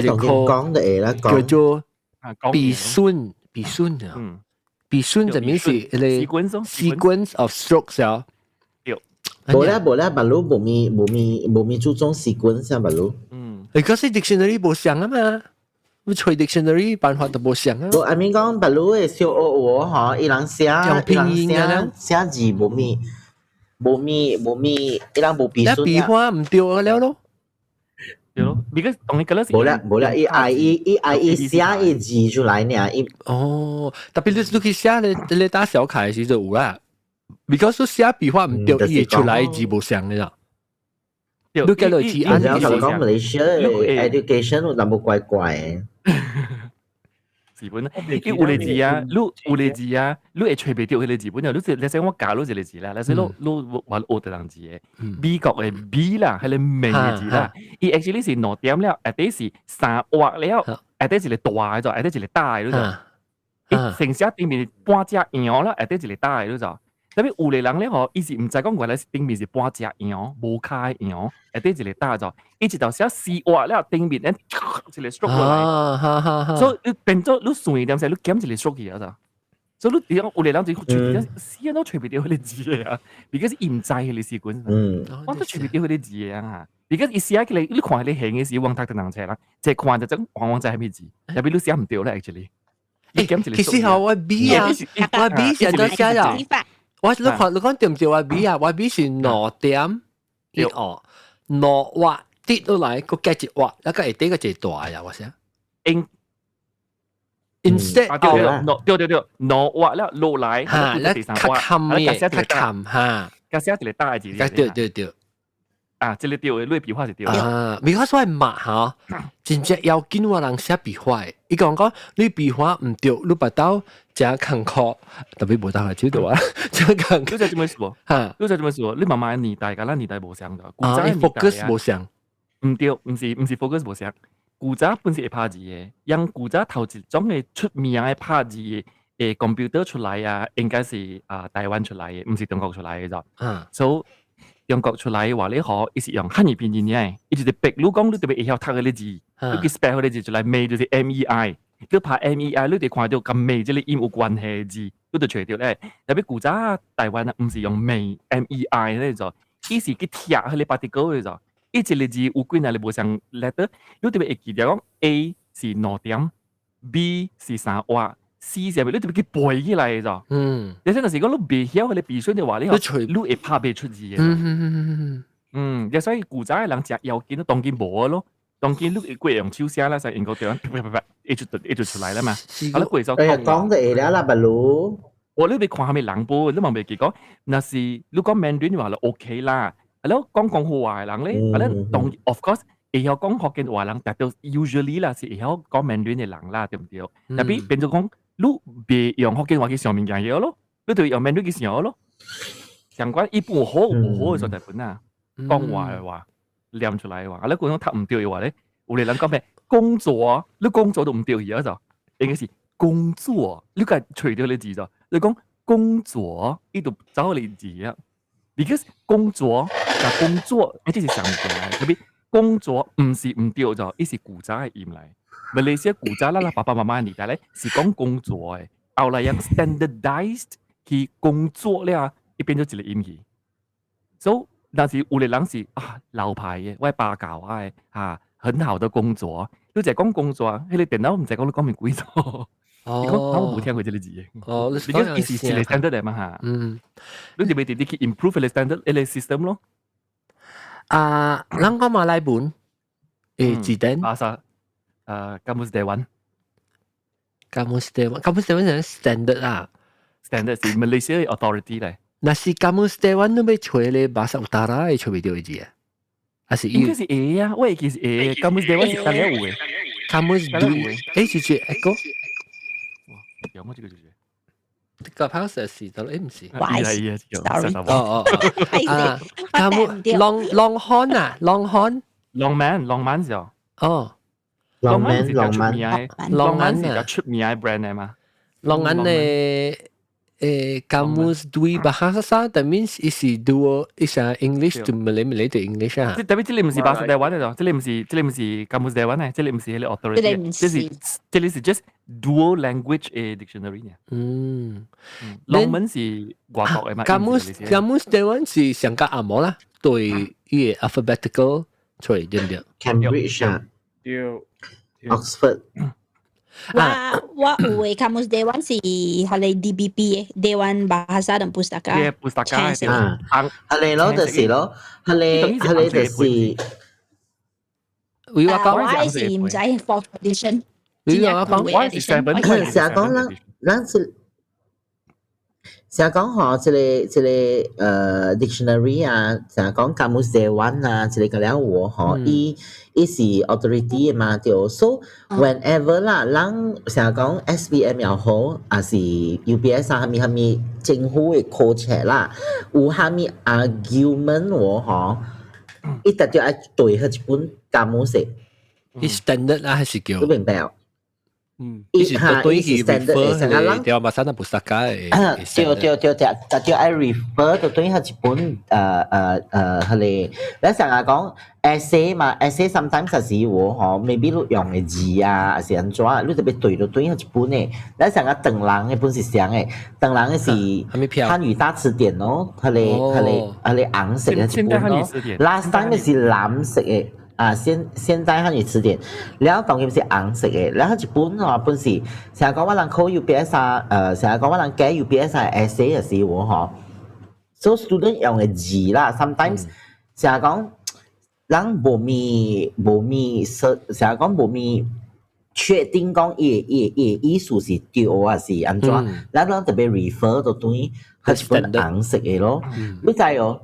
個講嘅叫做鼻酸啊，鼻酸就面是你 sequence of strokes 啊。冇啦，白佬冇咪注重 sequence 啊，白佬。可是 dictionary 冇上啊嘛。你吹 dictionary 辦法都冇上啊！我咪講，白佬嘅小學喎，嗬，伊人寫字冇咪，伊人冇筆順啊！筆畫唔對了咯，對咯，because 同你嗰陣時冇啦，伊寫伊字出來呢，哦，特別你去寫你打小楷嘅時就有啦，because 你寫筆畫唔對，伊出來字冇上嘅啦。你叫落去按然後講 Malaysia education 有淡薄怪怪嘅。字本啊，你有嚟字啊，有嚟字啊，你會吹唔掉佢哋字本啊，你使我教你一個字啦，你使你話學得人字嘅，美國嘅 B 啦，係你明嘅字啦，伊 actually 是攞點了，誒啲是3畫了，誒啲是你大嘅就，誒啲是你大嘅就。成寫頂面半隻羊啦，下底一個大嘅咗。特別有個人咧，吼，伊是唔知講原來是頂面是半隻羊，無卡嘅羊，下底一個大咗，伊一道寫絲滑了，頂面咧一個 stroke 落來，所以你變咗你順點勢，你減一個 stroke 去啊，所以你有個人就隨便死都隨便掉佢哋字嘅啊，而家是唔知佢哋事管，我都隨便掉佢哋字嘅啊，而家一寫起嚟，你看你行嘅時，往睇到人車啦，即係看就整往就係咩字，入邊你寫唔掉咧 actually。其實我 B 啊，我 B 成日都寫咗。我你講對唔對？我 B 啊，我 B 是挪點一哦，挪畫跌落嚟個價值畫，一個係第一個最大呀，我寫。Instead 對，挪畫咧落嚟，嚇，咧較冚嘅，較冚嚇，加寫一個大字。對。啊，這個對嘅，你筆畫是對啊，because 我係墨嚇，真正要緊我人寫筆畫嘅。伊講你筆畫唔對，你把刀正坎坷，特別冇得係超到啊，正坎坷。你就這麼說，嚇，你就這麼說，你媽媽年代跟咱年代無相㗎，古早 focus 無相，唔對，唔是 focus 無相。古早本是會拍字嘅，因古早頭一種嘅出名嘅拍字嘅computer 出來啊，應該是台灣出來嘅，唔是中國出來嘅啫。所以中國出來話你好，伊是用漢語拼音嘅，伊就是白魯講你特別會曉讀嗰啲字，你去 spell 嗰啲字出來，美就是 MEI， 你拍 MEI， 你哋看到咁美即係音有關係嘅字，你就除掉咧。特別古早台灣啊，唔是用美 MEI 咧就，伊是去貼嗰啲 particle 嘅就，伊一個字有幾耐你無上 letter， 你特別會記得講 A 是挪點 ，B 是三畫。C 上面你特別去背起來嘅咋？有陣時講你背曉佢哋背書嘅話，你會拍背出字嘅。所以古早嘅人食要緊都當見冇咯，當見你貴用手寫啦，就應該點？一就出來啦嘛。好啦，貴就講就係啦，不如我你別看下咪人波，你望未記講，那是你講 Mandarin 話就 OK 啦。係咯，講廣東話嘅人咧，係咯，當 of course。會曉講福建話人，但係 usually 啦是會曉講Mandarin嘅人啦，對唔對？特別變咗講。你別用福建話去上面講嘢咯，你就用Mandarin去上咯。相關一般好唔好嘅就係本啊，講話嘅話念出來嘅話，你講讀唔對嘅話咧，有啲人講咩工作，你工作都唔對而家就應該是工作，你個除掉你字就，你講工作呢度找你字啊 ，because 工作加工作一啲是相對嘅，特別工作唔是唔對就，呢是古早嘅音嚟。馬來西亞古早啦，爸爸媽媽年代咧是講工作嘅，後來用 standardized 去工作咧，佢變咗一個音語。所以但是有啲人是老牌嘅，我係爸教啊很好的工作，你就係講工作，佢哋電腦唔係講你講咩鬼錯。你講我冇聽過呢個字嘅。你講意思是你 standard 嚟嘛嚇？你哋咪哋去 improve 你 standard 你 system 咯。人講馬來文字典。Kamus Dewan 係 standard 啦 ，standard 係 Malaysia authority 嚟。那是 Kamus Dewan 你咪吹咧bahasa utara 嘅吹唔到嘅字啊？還是應該是 A 啊，我係記是 A。Kamus Dewan 是單一嘅。Kamus Dewan 是住 echo。哇，有冇這個字？個 house 是到唔是？係Kamus Longhorn 啊 ，Longman 就Longman 是個出名嘅 brand 嚟嘛。Longman 嘅Kamus dua bahasa that means is dual is English to Malay to English 啊。特別這裡唔是bahasa Dewan 嚟咗，這裡唔是 Kamus Dewan 嚟，這裡唔是佢 authority，這裡是 just dual language 嘅 dictionary 嘅。Longman 是外國嘅嘛。Kamus Dewan 是上加阿摩啦，對呢個 alphabetical 出嚟對唔對 ？Cambridge 啊。Oxford 我有嘅 Kamus Dewan 是係你 DBP 嘅 Dewan Bahasa dan Pustaka。Pustaka 係你咯，就是咯，係你就是。我係唔使 for tradition。你話講，我係成日講咱是。成日講嗬，一個dictionary 啊，成日講 Kamus Dewan 啊，一個咁樣話嗬，伊是 authority 嘅嘛，對。So whenever 啦，咱成日講 SPM 又好，還是 UBS 啊，下面政府嘅考察啦，有下面 argument 喎，伊特定要對佢一本 Kamus。standard 啦，還是叫？你明白？伊是都對去 refer 嘅，對馬山那布薩加嘅。對，I refer 到對佢一本佢哋，你成日講 essay 嘛 ，essay sometimes 係我嗬，maybe 你用嘅字啊，還是安怎，你特別對到對佢一本嘅，你成日鄧人嘅本是啥嘅？鄧人嘅是漢語大詞典咯，佢哋紅色嘅一本咯 ，last time 嘅是藍色嘅。現代漢語詞典，然後當然是紅色嘅，然後一本哦，本是成日講我人考 UPS 啊，成日講我人解 UPS 啊 essay 嘅時候嗬，所以 student 用嘅字啦 ，sometimes 成日講人無咪，成日講無咪確定講伊意思是對啊是安怎，咱特別 refer 到對係一本紅色嘅咯，你知哦。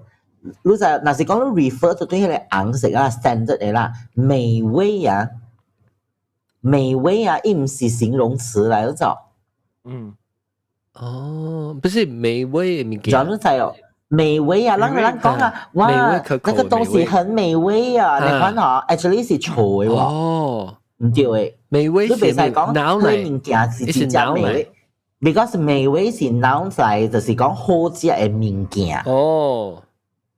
你就若是講你 refer 到對迄個紅色啊 standard 嘅啦，美味啊，伊唔是形容詞嚟，你知？不是美味嘅物件。你知哦，美味啊，咱講啊，哇，那個東西很美味啊，你看嗬 ，actually 是錯嘅喎，唔對嘅。美味你袂使講佢物件是真正美味 ，because 美味是 noun 嚟，就是講好食嘅物件。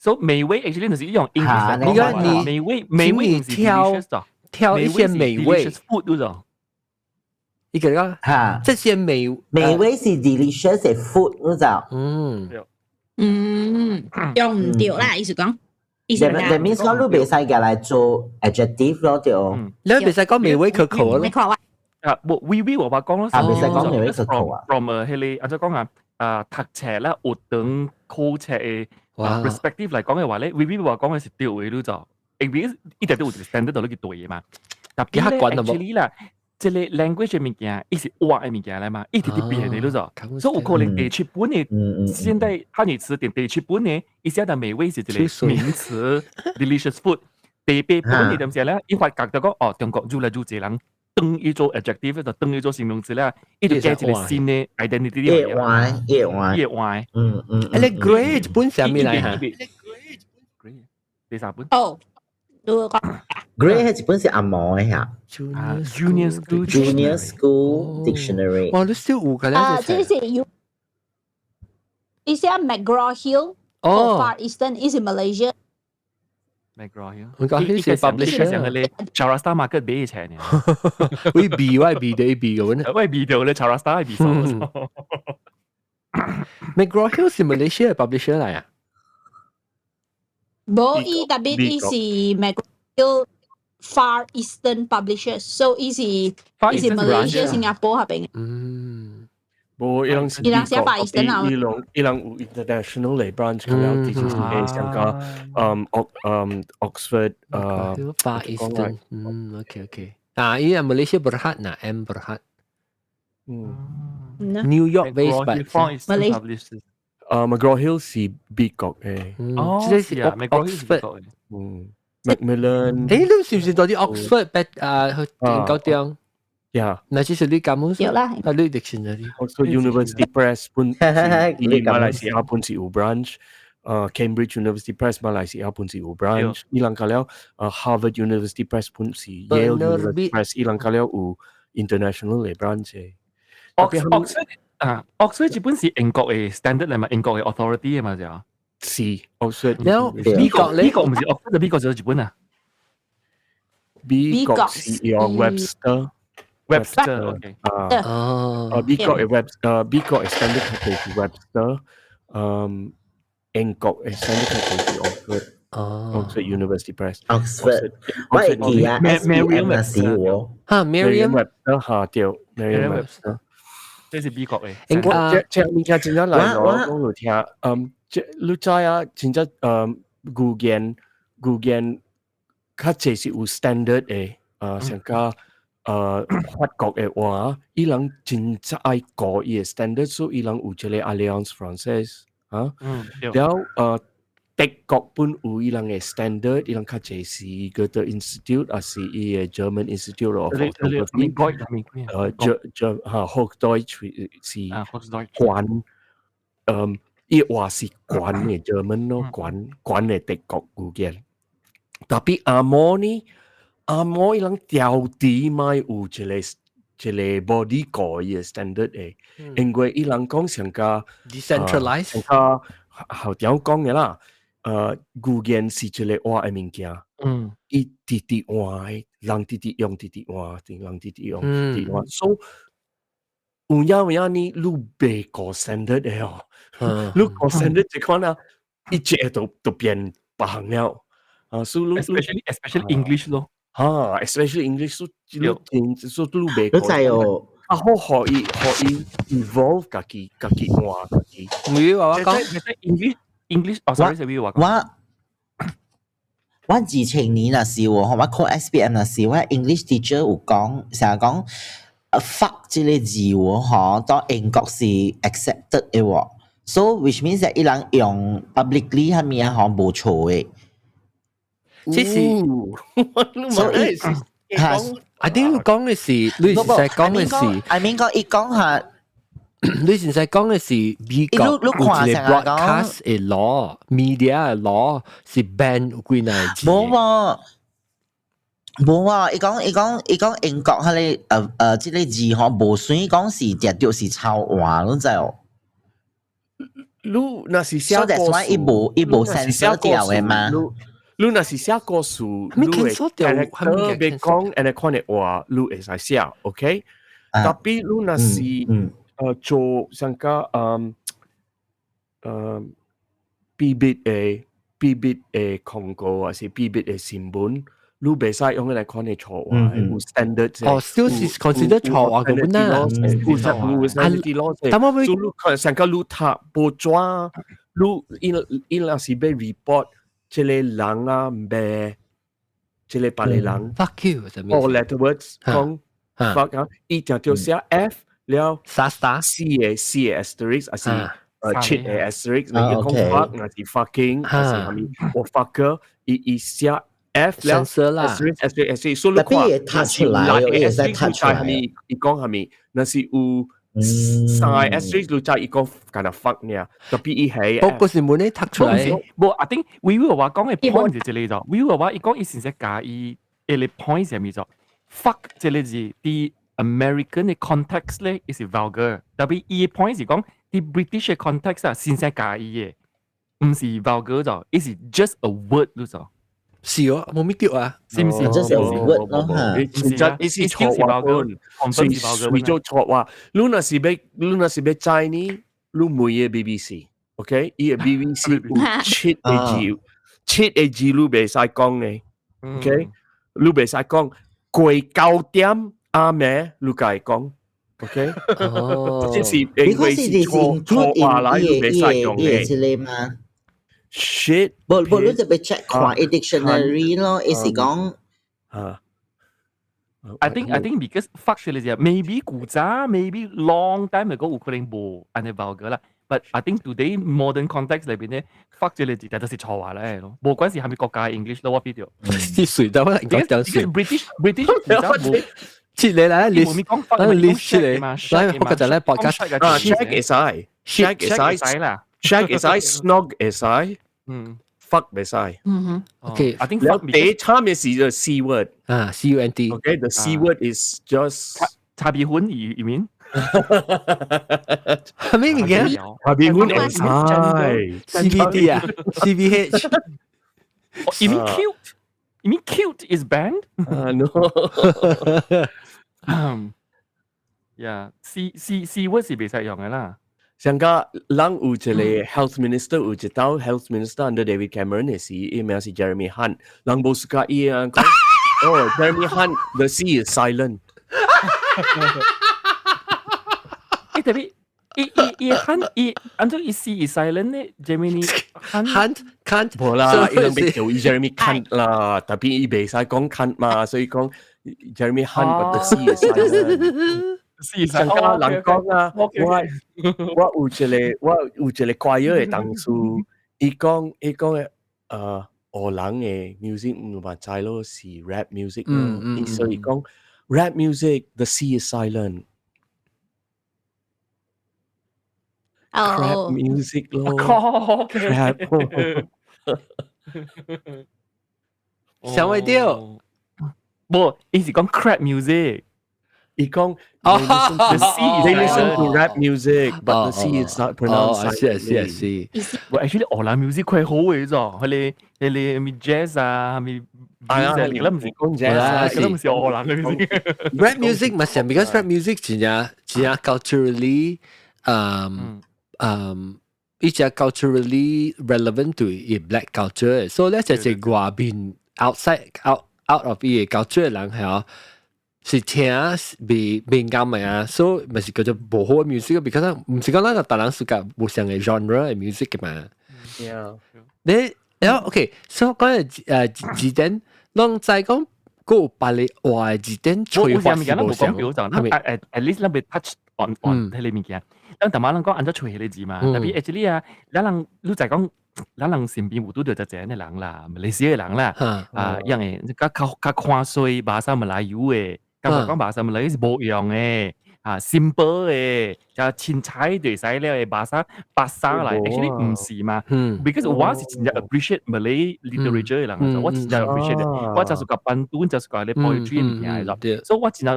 So 美味 actually 就是用 English 嚟講，美味是 delicious 的，挑一些美味 food 嗰種。一個個這些美味是 delicious 嘅 food 嗰種。用唔掉啦，意思講。That means 講你袂使嘅嚟做 adjective 咯，對。你袂使講美味可口咯。we 我話講咯，袂使講美味可口啊。From 迄個，按照講讀冊啦，學堂考冊嘅。perspective 嚟講嘅話咧 ，VB 話講嘅是對嘅咯就，因為一定都有 standard 到呢個對嘅嘛。特別咧 actually 啦，即係 language 嘅物件，伊是話嘅物件嚟嘛，一啲啲變嘅咯就，所以有可能第七本嘅現代漢語詞典第七本嘅，伊寫到美味是一個名詞 delicious food，第八本嘅點寫咧，伊發覺到講哦，中國越來越濟人當伊做 adjective 就當伊做形容詞咧，伊就加一個新嘅 identity 嘅嘢。夜壞。你 grade 本上面嚟嚇？第三本。哦，都講。grade 係一本是阿毛嘅嚇。Junior School Dictionary。哇，你少有㗎咧？這是有。伊寫 McGraw-Hill for Far Eastern is in Malaysia。McGraw-Hill 是 publisher 上嘅咧 ，Charasta Market 俾錢嘅。喂 B 對 B 嘅喎，喂 B 掉咧 Charasta 係 B 數。McGraw-Hill 是 Malaysia 嘅 publisher 嚟啊？冇，伊特別伊是 McGraw-Hill Far Eastern publishers，so 伊是 Malaysia 新加坡合併嘅。冇伊朗寫 Far Eastern 啊。伊朗有 international 嚟 branch 咁樣，之前係上加Oxford Far Eastern，OK。伊係 Malaysia Berhad 嗱 M Berhad。New York based but McGraw-Hill 是美國嘅。即係 Oxford。Macmillan。你是唔是到啲 Oxford 去研究啲？Yeah， 那其實你咁有啦，你 dictionary。Oxford University Press 本馬來西亞本是有 branch，Cambridge University Press 馬來西亞本是有 branch， 伊朗加了Harvard University Press 本是 Yale University Press， 伊朗加了有 international 嘅 branch。Oxford 基本是英國嘅 standard 嚟嘛，英國嘅 authority 嘅嘛就。是 Oxford。然後美國唔是 Oxford，美國就日本啊。美國是用 Webster。Webster，OK。美國嘅 standard 係 Webster，英國嘅 standard 係 Oxford University Press。Oxford， 我會記啊 ，Merriam-Webster 喎。Merriam-Webster 下掉 Merriam-Webster， 這是美國嘅。英國即係真正嚟講，我聽即你知啊，真正語言較濟是有 standard 嘅，上加。法國嘅話，伊朗真正愛搞伊嘅 standard， 所以伊朗有一個 Alliance Française 啊。然後德國本有伊朗嘅 standard， 伊朗較濟是嗰個 institute， 還是伊嘅 German Institute of Photography。Hochdeutsch 是管，伊話是管嘅 German 咯，管嘅德國語言。特別阿摩呢？阿摩伊朗調啲咪有一即個 body 改嘅 standard 嘅，因為伊人講上加 decentralize，上加後點講嘅啦，語言是即個話嘅物件，伊直直話嘅，人直直用直直話，人直直用直直話，所以有影呢，你未個 standard 嘅哦，你個 standard 就可能一隻都變白行了，所以 especially English 咯。especially English 所以你未你知哦，好可以 evolve 自己話自己。唔要話講 English， sorry， 我之前年那時我考 SPM 那時，我 English teacher 有講，成日講fuck 這個字喎，到英國是 accepted 嘅喎，so which means that 伊人用 publicly 係咪冇錯嘅。即是，所以I think 講嘅是，你現在講嘅是 ，I mean 講伊講下，你現在講嘅是美國有一個 broadcast 嘅 law、media 嘅 law 是 ban 有幾耐字。冇喎，伊講英國佢哋即個字冇算講是條條是抄話，你知哦。你那是寫 so that's why 伊冇 censor 掉嘅嘛。你若是寫故事，你會 character 別講，and 看嘅話，你會使寫 ，OK？特別你若是做像個BBit 嘅廣告，還是 BBit 嘅新聞，你袂使用嚟看嘅錯話，有 standard。哦，still is consider 錯話嘅本啦。有 standard law。但係你像個你讀報紙，你若是被 report。這個人啊，唔係，這個別個人 ，fuck you，哦 ，letterwords 講 fuck 啊，伊就叫寫 F 了 ，C 嘅 asterisk，還是cheat 嘅 asterisk，你講 fuck，還是 fucking，還是係咪？我 fucker，伊寫 F 了 ，asterisk，所以你看，是來 asterisk 係咪？伊講係咪？那是有。晒 asterisk 你就伊講干那 fuck 呢，特別伊係。不過是冇你讀出嚟。不 ，I think we will 話講嘅 point 就這裡咗。we will 話伊講伊先識加伊誒point 係咪咗 ？fuck 這裡字啲 American 嘅 context 咧，係 vulgar。特別伊 point 是講啲 British 嘅 context 啊，先識加伊嘅，唔是 vulgar 咗，係 just a word 咗。是哦，冇咩叫啊，是唔是？即係 word 咯嚇。其實呢是錯話嘅，為咗錯話。你若是要知呢，你每嘢 BBC，OK？ 伊個 BBC 有 cheat 嘅字你袂使講嘅 ，OK？ 你袂使講過9點阿妹，你甲伊講 ，OK？ 即是因為是錯話來，你袂使講嘅。shit，你就俾 check 看 dictionary 咯，意思講I think because factually 啫 ，maybe 古早 maybe long time ago 有可能冇安尼 vulgar 啦，but I think today modern context 裏邊咧 factually 字都是錯話嚟咯，冇關係係咪國家 English 咯，我 video。啲水都可能講水。British 古早冇。切你啦，你講切你，嚟我就咧博格check 係 check 係啦。check 係 snog 係fuck 唔使。OK， I think 第一差嘅是個 C word 啊 ，CUNT。OK，the C word is just 茶別款you mean？係咩嚟嘅？茶別款係 CBD 啊 ，CBH。You mean cute? You mean cute is banned? No. Yeah, C word 是袂使用嘅啦。像個人有一個 health minister 有一道 health minister under David Cameron 嘅時，伊名是 Jeremy Hunt。人無事甲伊啊講，哦 Jeremy Hunt the sea is silent。特別伊 Hunt 伊按照伊 sea is silent 咧 ，Jeremy Hunt 無啦，伊人別叫 Jeremy Hunt 啦，特別伊袂使講 Hunt 嘛，所以講 Jeremy Hunt but the sea is silent。上加人講啊，我有一個choir嘅同事，伊講嘅荷蘭嘅 music 唔係知咯，是 rap music 咯，所以講 rap music the sea is silent。crap music 咯 ，crap。想唔到，冇，伊是講 crap music。He講 they listen to rap music, but the C is not pronounced I see. Well, actually,荷蘭 music 佢好嘅啫，佢哋咪 jazz 啊，咪 blues 啊，佢都唔是講 jazz 啊，佢都唔是荷蘭嘅 music。Rap music 咪成 because rap music 只係 culturally it's culturally relevant to black culture. So let's just say 外邊 out of 嘅 culture 嘅人係是聽被敏感嘅啊，所以咪是叫做無好嘅 music because 唔是講咱個大人 suka 唔同嘅 genre 嘅 music 嘅嘛。Yeah。然後 OK， 所以講字典，咱再講嗰有別嘅話字典，催化是無相，係咪？At least 咱被 touch on 睇你物件。咱頭晚咱講按咗催迄個字嘛，特別 actually 啊，咱人你就講。咱人身邊有拄着一隻嘅人啦，馬來西亞嘅人啦，樣嘅，較看衰，馬來馬來油嘅，咁講馬來馬來是無用嘅，simple 嘅，就凊彩對使了嘅，馬來白沙嚟 ，actually 唔是嘛，because 我是真係 appreciate Malay literature 嘅人，我真係 appreciate，我就屬個版圖，就屬個啲 poetry 嘅嘢咗，所以我真係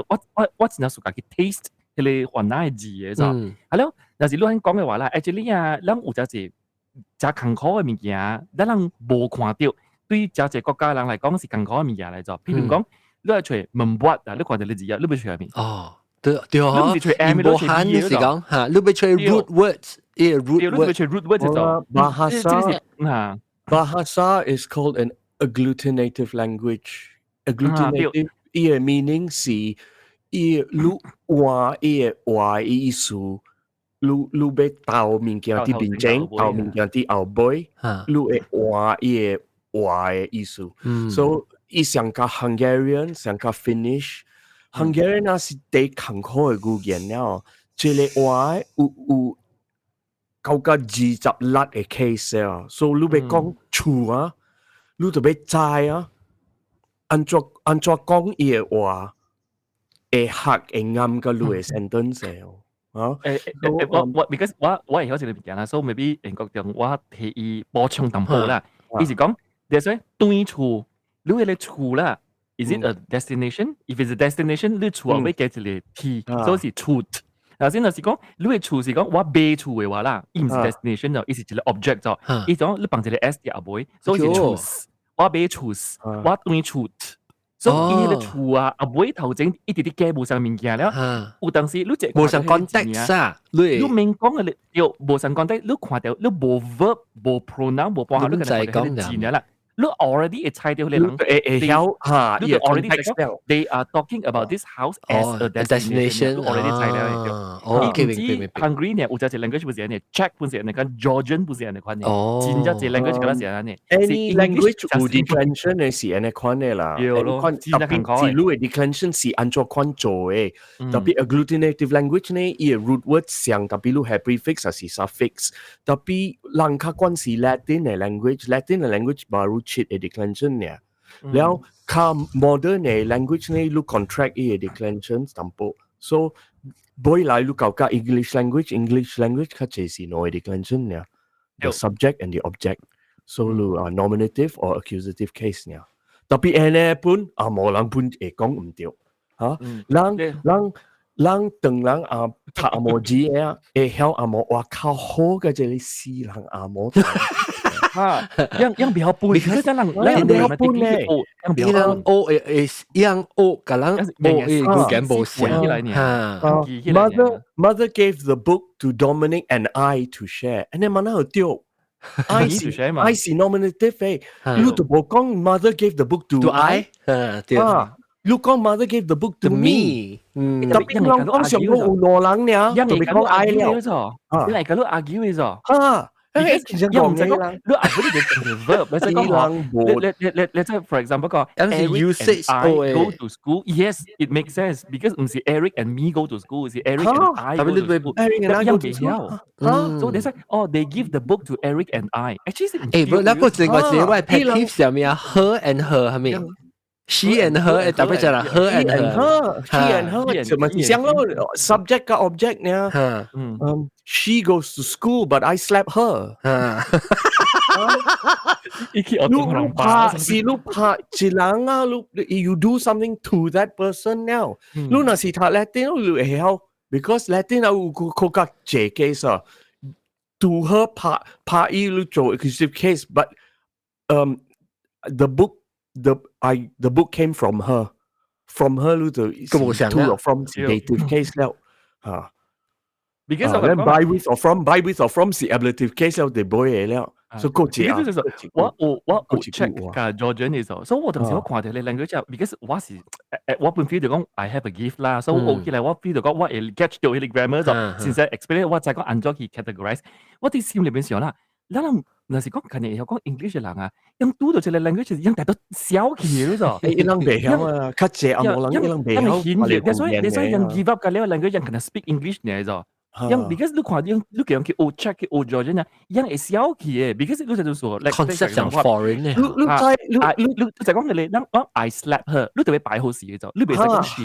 屬個去 taste 佢哋雲南嘅字嘅咗，係咯，有時你講嘅話啦 ，actually 啊，咱有隻字。真艱苦嘅物件，咱人無看到，對真濟國家人嚟講是艱苦嘅物件嚟做。譬如講，你係找文筆啊，你看到你字啊，你要找咩？哦，對對啊，你唔是找 M， 你係講嚇，你要找 root words，root word， 你要找 root words 就。Bahasa is called an agglutinative language. Agglutinative 嘅 meaning 是你話嘅意思。你被鬥物件啲邊境，鬥物件啲後背，你會話嘅話嘅意思。所以上加 Hungarian， 上加 Finnish。Hungarian 啊是第艱苦嘅語言了，即個話有夠加20嘅 case 啊。所以你被講錯啊，你就被知啊。按照講嘅話，會合會啱嘅你嘅 sentence 哦。我 because 我係好似你講啦，所以 maybe 英國中我提議補充淡薄啦。意思講，就係對厝，你嘅厝啦 ，is it a destination? If it's a destination，你厝後尾加一個 t， 所以是厝。頭先就是講，你嘅厝是講我買厝嘅話啦，伊唔是 destination 就，伊是一個 object 就，伊講你放一個 s 喺後尾，所以是厝。我買厝，我對厝。所以伊個厝啊，後尾頭前一直啲加無上物件了，有當時你只無上 context 啊，你明講嘅你要無上 context，你看到你無 verb 無 pronoun 無幫，你可能睇到字啦。你 already 會猜到你人，你 already 講 they are talking about this house as a destination， 你 already 猜到。OK， 明。Hungary 呢，有隻 language 不是呢 ，Czech 不是呢，跟 Georgian 不是呢款呢，真正隻 language 嗰陣時呢。Any language 有 declension 嘅是呢款呢啦，特別字路嘅 declension 是按照款做嘅，特別 agglutinative language 呢，伊嘅 root word 上特別路係 prefix 還是 suffix，特別人較關是 Latin 嘅 language，Latin 嘅 language baru cheat 嘅 declension 呢，然後較 modern 嘅 language 呢，你 contract 嘅 declension 淡薄，所以boy 來你搞個 English language 較濟是 no declension 呢 ，the subject and the object。So 你nominative or accusative case 呢？特別係呢本冇人本會講唔對嚇，人等人讀冇字嘅，會曉冇話靠好嘅這裡是人冇。樣比較笨，because 人比較笨咧，樣O 個人O 嘅冇寫。Mother gave the book to Dominic and I to share， and then 問下對。I 是 nominative 誒，你都冇講 mother gave the book to I， 你講 mother gave the book to me， 特別人講上個有羅人呢，特別講 I 了，你嚟講都 argue 咗，其實講嘅啦，你 argue 嘅 verb，你即係講你即係 for example 個 Eric and I go to school，yes it makes sense because 唔是 Eric and me go to school，是 Eric and I go to school，但係人未曉，so they say oh they give the book to Eric and I，actually 誒，不，那個另外一個 pet peeve 上面啊 ，her and her 係咪？ she and her 特別就係 her and her 就咪像咯 subject 加 object 呢she goes to school but I slap her 你拍是你拍一人啊你 you do something to that person now 你若是讀 Latin 你會曉 because Latin 有個較濟 case 啊 to her 拍伊你做 accusatory case but the book came from her 你就 to from dative case 了嚇because then by with or from 是 ablative case 了就冇嘢了所以個字啊我 check 㗎 Georgian 嘅時候所以我當時我看到你 language because 我是我本 feel 就講 I have a gift 啦所以我記嚟我 feel 就講我會 catch 到佢哋 grammar 就先至 explain 我就係講按咗佢 categorize 我啲心裏邊想啦嗱是講近年有講 English 嘅人啊，用讀到這個 language 用大到小氣咯就，一人未曉啊，較濟啊冇人一人未曉，所以人 give up 㗎，你個 language 人可能 speak English 呢就，因 because 你看你叫人去 old check 去 old Georgian 啊，人係小氣嘅 ，because 你就說 concept 上 foreign 咧，你就講你當 I slap her，你特別擺好事嘅就，你別講 she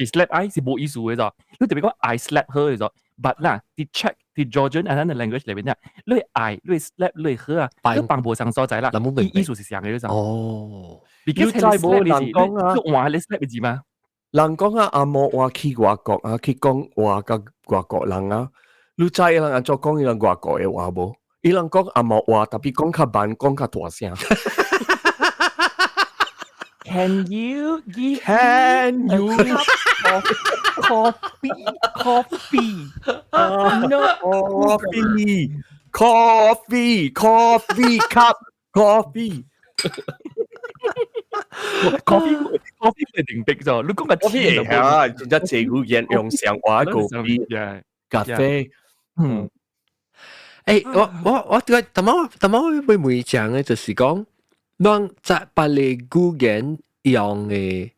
slap I 是冇意思嘅就，你特別講 I slap her 嘅就。But 啦，啲 check 啲 Georgian and the language 裏邊咧，你嗌你 slap 你喝啊，都幫唔上所在啦。意思是上嘅嗰陣。哦，你再冇人講啊，你話你 slap 嘅字嘛？人講啊，阿莫話去外國啊，去講話個外國人啊，你知人啊，做講伊人外國嘅話冇？伊人講阿莫話，特別講較慢，講較大聲。Can you give coffee? No, coffee cup, coffee. coffee 係定逼咗，你講嘅 coffee 係啊，真係借語言用上話個咖啡。我點解會唔會講咧？就是講，當在把你語言用嘅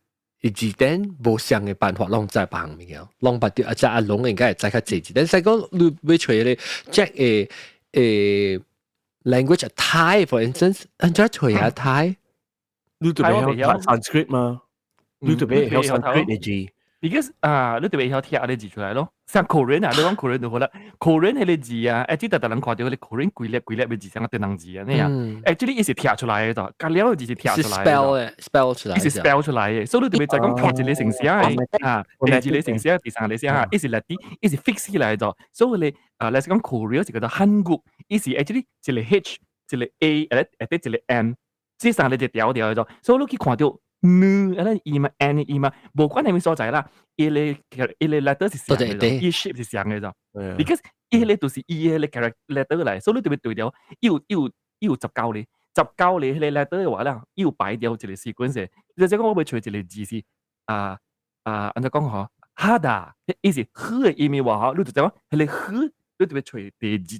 字典無相嘅辦法，攏在幫面嘅，攏把啲即阿龍應該係在較字典。但係講你要找咧 check language Thai for instance，人家找下 Thai， 你特別曉 Sanskrit 嘛？你特別曉 Sanskrit 嘅字。because 你特別曉貼啲字出來咯，像 Korean 啊，你講 Korean 就好啦 ，Korean 迄個字啊，即係特人看到嗰啲 Korean 鬼粒嘅字，像個電腦字啊，呢樣，actually 伊是貼出來嘅就，隔了字是貼出來嘅，spell 出來，伊是 spell 出來嘅，所以你特別就講貼住你成寫嘅，貼住你成寫，第三你寫下，伊是嚟啲，伊是 fix 起來就，所以你你講 Korea 就叫做韓國，伊是 actually 一個 H， 一個 A， 一個 M， 即係你就調嘅就，所以你去看到。E 嘛 N E 嘛，無關係咩所在啦。伊個 letter 是相嘅啫，伊 shape 是相嘅啫。because 伊個都是伊個 letter 嚟，所以你特別對調，要19咧，19咧，迄個 letter 嘅話咧，要擺掉一個 sequence。就即係講我會隨一個字是按照講嗬 ，harder， 意思好嘅意味話嗬，你就講迄個好，你特別隨第19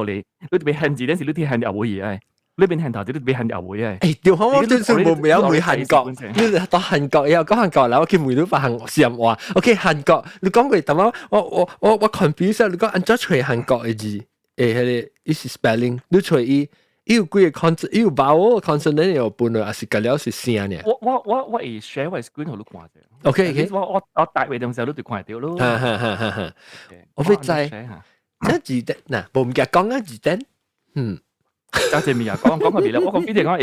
咧，你特別漢字咧是你睇漢字會嘢。呢邊行頭啲都俾韓國會啊！調好我真係冇有回韓國，你到韓國又講韓國啦，我見梅都發行試人話 ，OK 韓國，你講佢點啊？我 confuse 你講按咗隨韓國嘅字，係個意思 spelling， 你隨伊有幾個 consonant， 有vowel consonant 有半個，還是隔了是聲嘅。我會 share 我 screen 好多看啫。OK， 我大位嘅時候都對看到咯。我會知，即字典嗱，冇唔記得講啊字典，真係未啊！講個別啦，我講邊啲講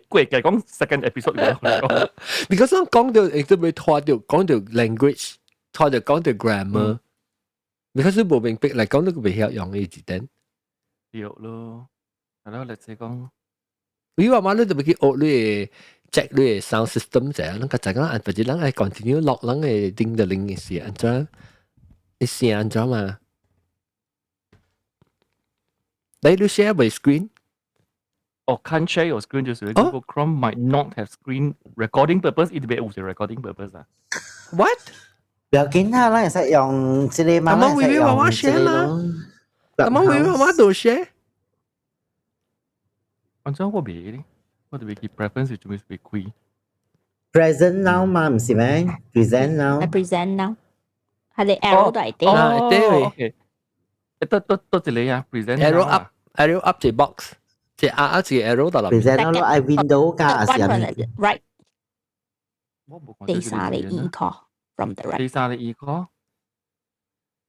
貴嘅講 second episode 嚟講。because 講到亦都會拖到講到 language， 拖到講到 grammar。because 冇明白嚟講到個未曉用嘅字典。有咯，係咯，你即係講。你話嘛，你特別去學你嘅 check 你嘅 sound system 啫，你個就講按或者人係 continue 落人嘅叮的鈴嘅事，按咗你試按咗嘛？你 share my screen？can't share your screen 就是 Google Chrome might not have screen recording purpose， it may have recording purpose 啊。What？ 不要緊啦，咱會使用這個嘛，咱會使用這個咯。咁我會話度 share？反正我未，我特別記 preference 做咩會開。Present now 嘛，唔是咩 ？Present now。present now，係你 arrow 都係啲。OK，多謝你啊 ，present arrow up 隻 box。即係 R 字 arrow 到啦。present 咯，I window 加是人。right 第三個 E call from the right， 第三個 E call，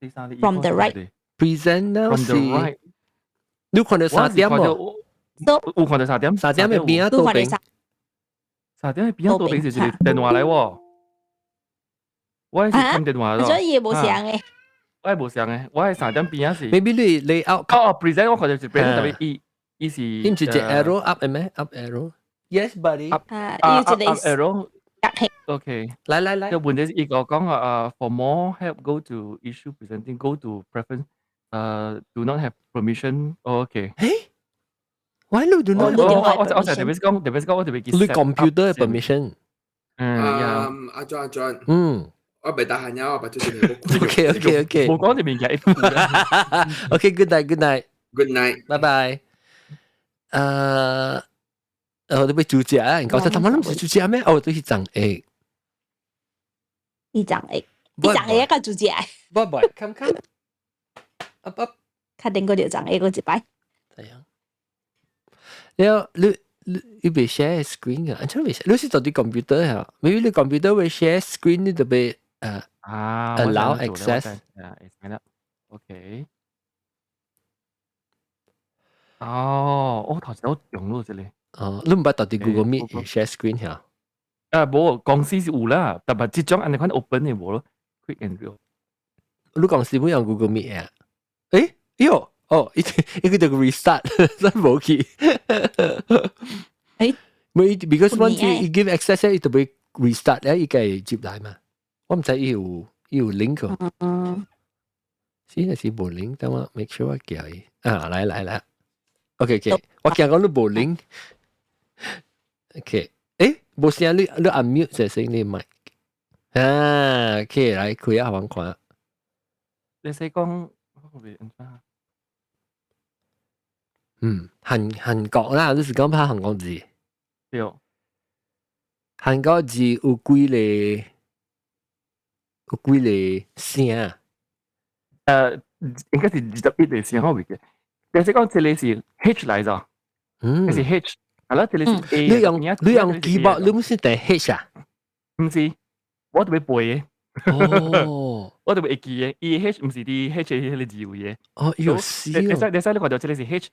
第三個 E from the right present now from the 是 right， 你看到3點喎，有看到3點3點嘅邊啊倒邊，3點嘅邊啊倒邊就是電話嚟喎，我係聽電話咯，所以冇聲嘅，我係冇聲嘅，我係3點邊啊是。 maybe 你 out present 我看到是 present 特別 E 是，唔是隻 arrow up 係咩 up arrow yes buddy up 要一個 arrow 隔氣， OK。來就問題一個講for more help go to issue presenting go to preference do not have permission OK。why you do not 我就特別講我特別記 你 computer permission 阿 John 我未得閒呀，我把出嚟。OK 冇講就面嘅 OK good night bye bye 我哋被主角啊，你講咗他們唔是主角咩？哦，都係長 A， 一張 A， 一個主角，不 come up， 確定嗰條張 A 嗰一擺。你被 share screen 啊？真係你是到底 computer 啊 ？Maybe 你 computer 會 share screen 你就被allow access。OK。哦，我頭先有用咯，這裡。哦，你唔捌到底 Google Meet share screen 嚇？冇，公司是有啦，但係這種按你看 open 嘅冇咯 ，quick and real。你公司冇用 Google Meet 啊？誒，喲，哦，一個就 restart， 真冇去。誒，咪 because once you give access 咧，就會 restart 咧，依個係接來嘛。我唔使要 link 㗎。先係冇 link，等我 make sure 我叫佢。啊，嚟。OK， 我見講你冇 link。OK， 誒，冇聲，你 unmute 就先你麥。啊 ，OK， 來開下我看。你使講，韓國啦，你是講拍韓國字。對。韓國字有幾個聲？應該是21個聲我會嘅。你使講這裡是 H 嚟咗，這是 H， 係啦，這裡是 A。你用 keyboard， 你唔是定 H 啊？唔是，我特別背嘅。哦，我特別會記嘅，E-H 唔是啲 H 嘅啲字嘅。哦，有事哦。你睇你看到這裡是 H，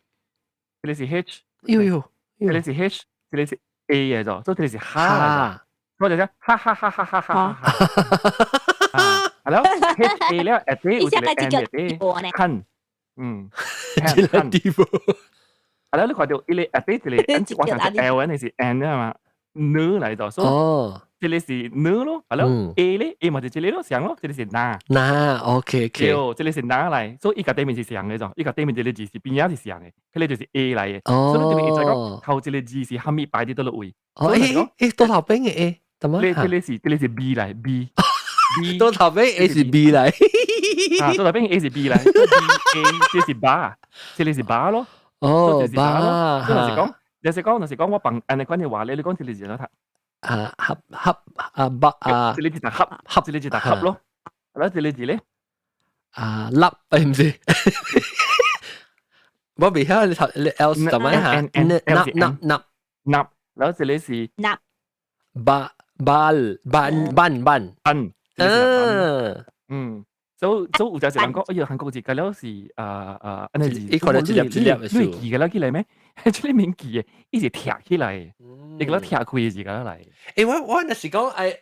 這裡是 H， 有，這裡是 H， 這裡是 A 嘅咗，所以這裡是哈。我就講哈哈哈哈哈哈。係咯 ，H A 咧，誒啲有啲 N 嘅啲，看。看地步。係啦，你看到呢個誒，這裡我想係 L 呢是 N 啊嘛 ，N 嚟咗，所以這裡是 N 咯，係咯 ，A 咧 A 咪就這裡咯，像咯，這裡是那 OK， 這裡是那嚟，所以依個對面是像嘅咗，依個對面這裡字是邊也是像嘅，佢哋就是 A 嚟嘅，所以你對面就講頭這裡字是後面擺啲多落位，所以誒，到頭邊嘅 A，點啊？這裡是 B 嚟 B。到頭邊 A 是 B 嚟，到頭邊 A 是 B 嚟 ，B A 這是巴，這裡是巴咯，哦，巴，有時講我bằng anh講嘅話咧，你講這裡是乜盒這裡就係盒，這裡就係盒咯，係咯，這裡字咧，粒唔是，我未曉你頭你 L 怎麼下？納，然後這裡是納，班。所以有陣時人講，哎呀，韓國字計了是你可能一粒嘅數，你記嘅啦，記嚟咩？即係免記嘅，伊是貼起來嘅，你個貼開嘅字㗎嚟。誒，我那時講I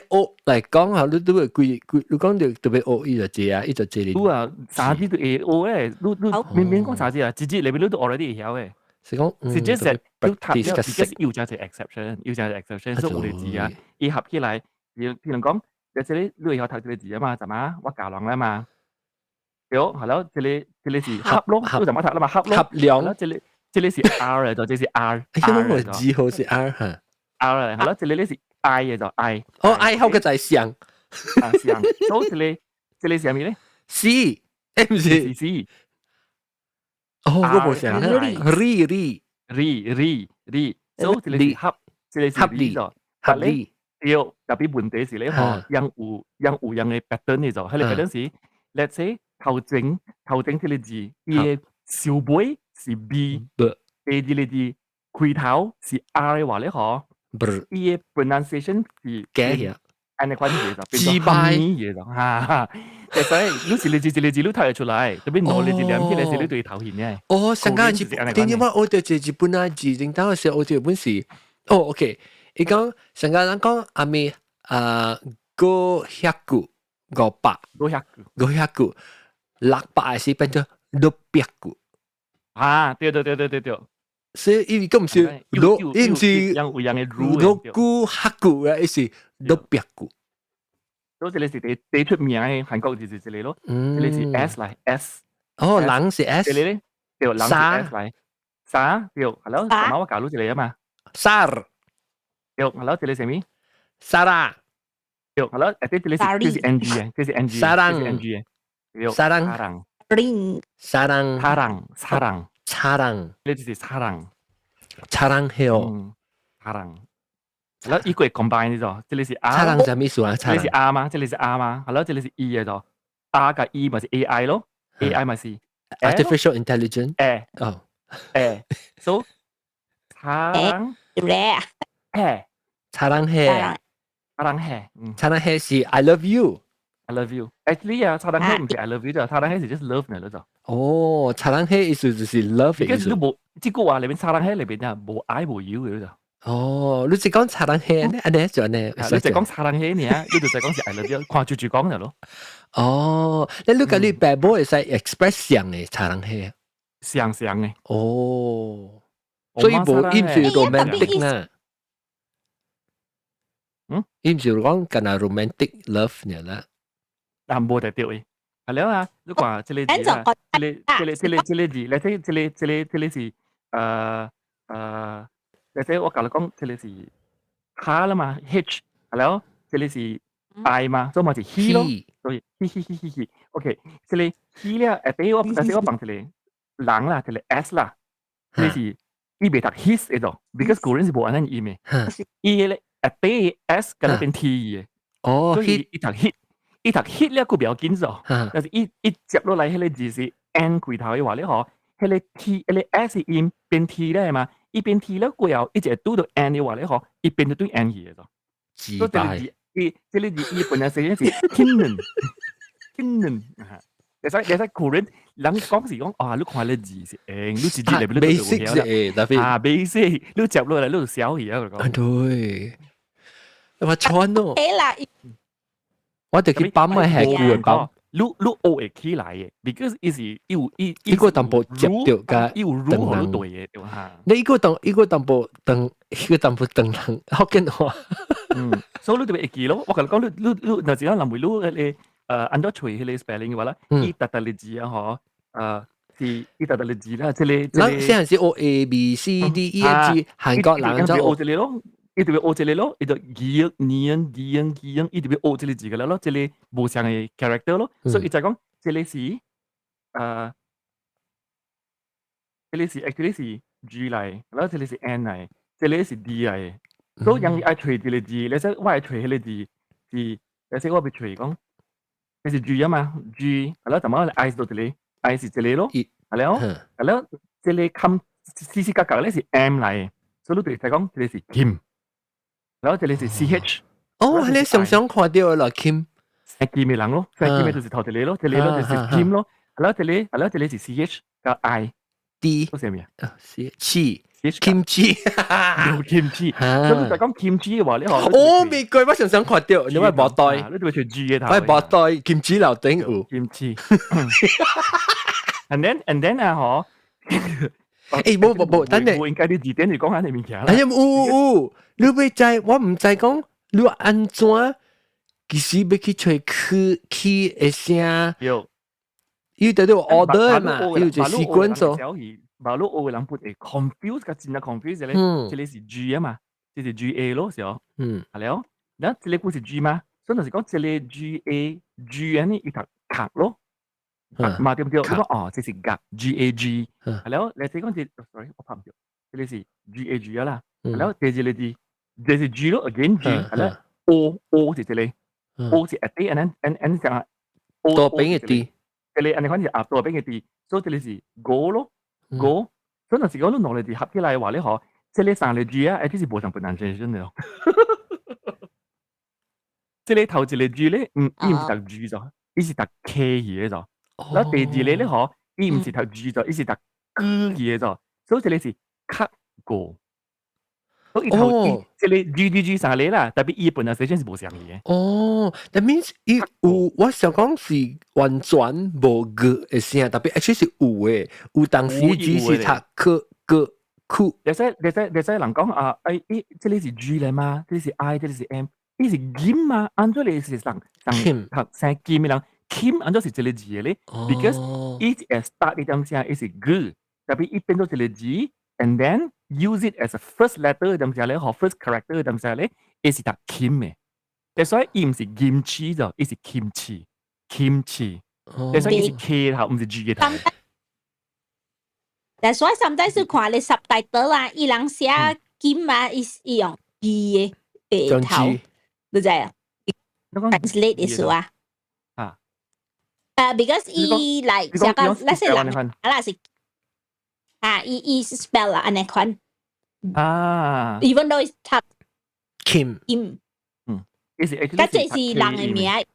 O 嚟講下，你都會你講到特別 O 呢個字啊，呢個字嚟。你啊，啥字都會 O 咧，你免講啥字啊，字你都 already 會曉嘅。是講，是即係要貼，because 要就係 exception，所以我哋字啊，一合起來，譬如講。有時你會有睇這個字啊嘛，係嘛？我教人啦嘛，有係咯，這裡是盒咯，都就冇睇啦嘛，盒咯，盒量，這裡是 R 嚟，就這是 R， 因為我字號是 R 嚇 ，R 嚟係咯，這裡是 I 嘅就 I， 哦 I 後嘅就係上，上，所以這裡是咩咧 ？C M 是 C， 哦，我冇上啦 ，Ri， 所以這裡是盒，這裡是 Ri 咗，盒咧。有特別問題是咧，有嘅 pattern 嘅就係你 pattern 是 ，let's say 頭整這個字，伊嘅小背是 B，A 呢個字開頭是 R 嘅話咧，伊嘅 pronunciation 是嘅安尼款嘢就變字咗含義嘢就嚇，但係你是你字你睇得出來，特別攞你字念起來時你對頭顯嘅。哦，上家字，點解我哋字本來字正當時我哋本時，哦 ，OK， 你講上家人講阿咪500句500句600是變咗600句啊，對，所以伊個唔是六，伊唔是6句8句啊，伊是600句。所以這裡是第出名嘅韓國字這裡咯，這裡是 S 嚟 S。哦，人是 S。這裡咧，對，人是 S 嚟。沙，對，係咯，咁我教到這裡啊嘛。Sar。對，係咯，這裡係咩？Sara。對，係咯，這裡是 NG 嘅，這是 NG。Sarang。NG 嘅。Sarang。Sarang。Sarang。呢就是 Sarang。Sarang係哦。Sarang。係咯，依個係 combine 呢咗，這裡是 R。Sarang 就咩意思啊？這裡是 R 嘛，這裡是 R 嘛，係咯，這裡是 E 嘅咗 ，R 加 E 咪是 AI 咯 ，AI 咪是 artificial intelligence。哦。so Sarang。Sarang係I love you。I love you。Actually 啊，Sarang係唔係 I love you 啫，Sarang係是 just love 嚟咯就。哦，Sarang係意思就是 love 嘅意思。你冇，即個話裏邊 Sarang係裏邊啊，冇愛冇要嘅就。哦，你只講Sarang係呢？安尼就呢？你只講Sarang係呢？你就講是 I love you， 看住講就咯。哦，你講你爸母會使 express 上嘅Sarang係。上嘅。哦，所以冇唔是 romantic 啦。唔是講緊係 romantic love 呢啦。但冇得掉嘅。係咯啊，如果話這裡字啊，這裡字，你睇這裡是你睇我教你講，這裡是哈啦嘛 ，H 係咯，這裡是 I 嘛，所以咪是 he 咯，所以 he，OK， 這裡 he 咧，但係我幫這裡人啦，這裡 S 啦，這裡是伊未讀 his 喺度 ，because 古人是冇安尼意咩，伊咧S 跟住變 T 嘅，所以伊讀 hit。伊讀 hit 咧，佢比較緊咗，但是伊接落嚟，迄個字是 N 開頭嘅話咧，嗬，迄個 T，迄個 S 音變 T 咧係嘛？伊變 T 咧，過後一直拄到 N 嘅話咧，嗬，伊變到對 N 去嘅咗。所以這個字伊本來寫是 Kinnen，你睇古人人講時講啊，你看你字是你字嚟邊度？basic 啫，特別basic，你接落嚟你度小嘢啊，講。對，我錯咯。我哋去ปั๊ม咪係攰ปั๊ม，你學會起來嘅 ，because 依個淡薄接掉㗎，要 rule 好對嘅，對嘛？你依個淡薄等人，好緊話。所以你哋會記咯。我同你講，你嗱時間臨回你按照隨佢哋 spelling 嘅話咧，伊特特嘅字啊，嗬，是伊特特嘅字啦，即係嗱，先係 O A B C D E F G 韓國人就學這裡咯。伊特別學這裡咯，伊就giang niang giang giang，伊特別學這裡字嘅咯，這裡無相嘅 character 咯，所以伊就講這裡是這裡是 actually 是 G 嚟，然後這裡是 N 嚟，這裡是 D 嚟，所以人愛隨這裡字，你識我愛隨迄個字，你識我別隨講，這是 G 啊嘛 ，G，然後怎麼 I 到這裡 ，I 是這裡咯，然後這裡冚絲絲格格咧是 M 嚟，所以你對就講這裡是 Kim。然後這裡是 CH， 哦，你常常看到啦 Kim， Kim 嘅人咯 ，Kim 嘅就是頭這裡咯，這裡咯就是 Kim 咯，然後這裡是 CH 加 I，D 都係咩啊？Kimchi，有 Kimchi，所以就講 Kimchi 嘅話，你學哦，美國我常常看到，你咪冇袋，你對住 G 嘅頭，我冇袋 Kimchi 樓頂有 Kimchi，and then 啊，嗬。冇，等你。我應該啲字典嚟講下你面前啦。哎呀，有，你未知，我唔知講你安怎，其實要去吹氣嘅聲。要得到 order 嘛，要就習慣咗。馬路嘅人會 confuse 個字啊 confuse 咧，這裡是 G 啊嘛，這是 GA 咯，是哦。係咯，嗱，這裡不是 G 嘛，所以就是講這裡 GA 呢一條卡咯。嘛對唔對？你講哦，這是格 GAG， 係咯。你睇講隻 ，sorry， 我拍唔到。這裡是 GAG 啦，係咯。這裡這是 G 咯 ，again G，係咯。O 是這裡 ，O 是 at D，and 上 O 多邊嘅 D， 這裡你講是多邊嘅 D， 所以這裡是 Go 咯 ，Go。所以有時講你攞嚟字合起來嘅話咧，嗬，这里三个 G 啊，即是無上 pronunciation 嘅咯。这里頭一個 G 咧，伊唔是讀 G 咗，伊是讀 K 嘢咗。然後第二個咧嗬，伊唔是讀 G 咗，伊是讀 G 嘢咗。所以這裡是 cut 過。所以頭這裡 G 三個啦，特別伊 pronunciation 是無相嘅。哦 ，that means 伊有我想講是完全無個嘅聲，特別 actually 是有嘅，有當時 G 是讀個。酷，你使人講啊，這裡是 G 嚟嘛，這裡是 I， 這裡是 M， 呢是 Kim 嘛，按咗你是成 Kim 嘅人 ，Kim 按咗是這裡字嘅咧 ，because it as start 呢點聲，it 是 good，特別一變到這裡字 ，and then use it as a first letter 點聲咧，或 first character 點聲咧，it 是讀 Kim 嘅，所以伊唔是 kimchi 就，伊是 kimchi，所以伊是 K 頭，唔是 G 嘅頭。That's why sometimes 你看你 subtitle 啊，伊人寫金啊，伊用 G 嘅頭，你知啊 ？Translate 嘅時候啊，because 伊 like 寫個那些人啊是伊 spell 啊，安尼款啊 ，even though it's tough Kim， 但這是人嘅名。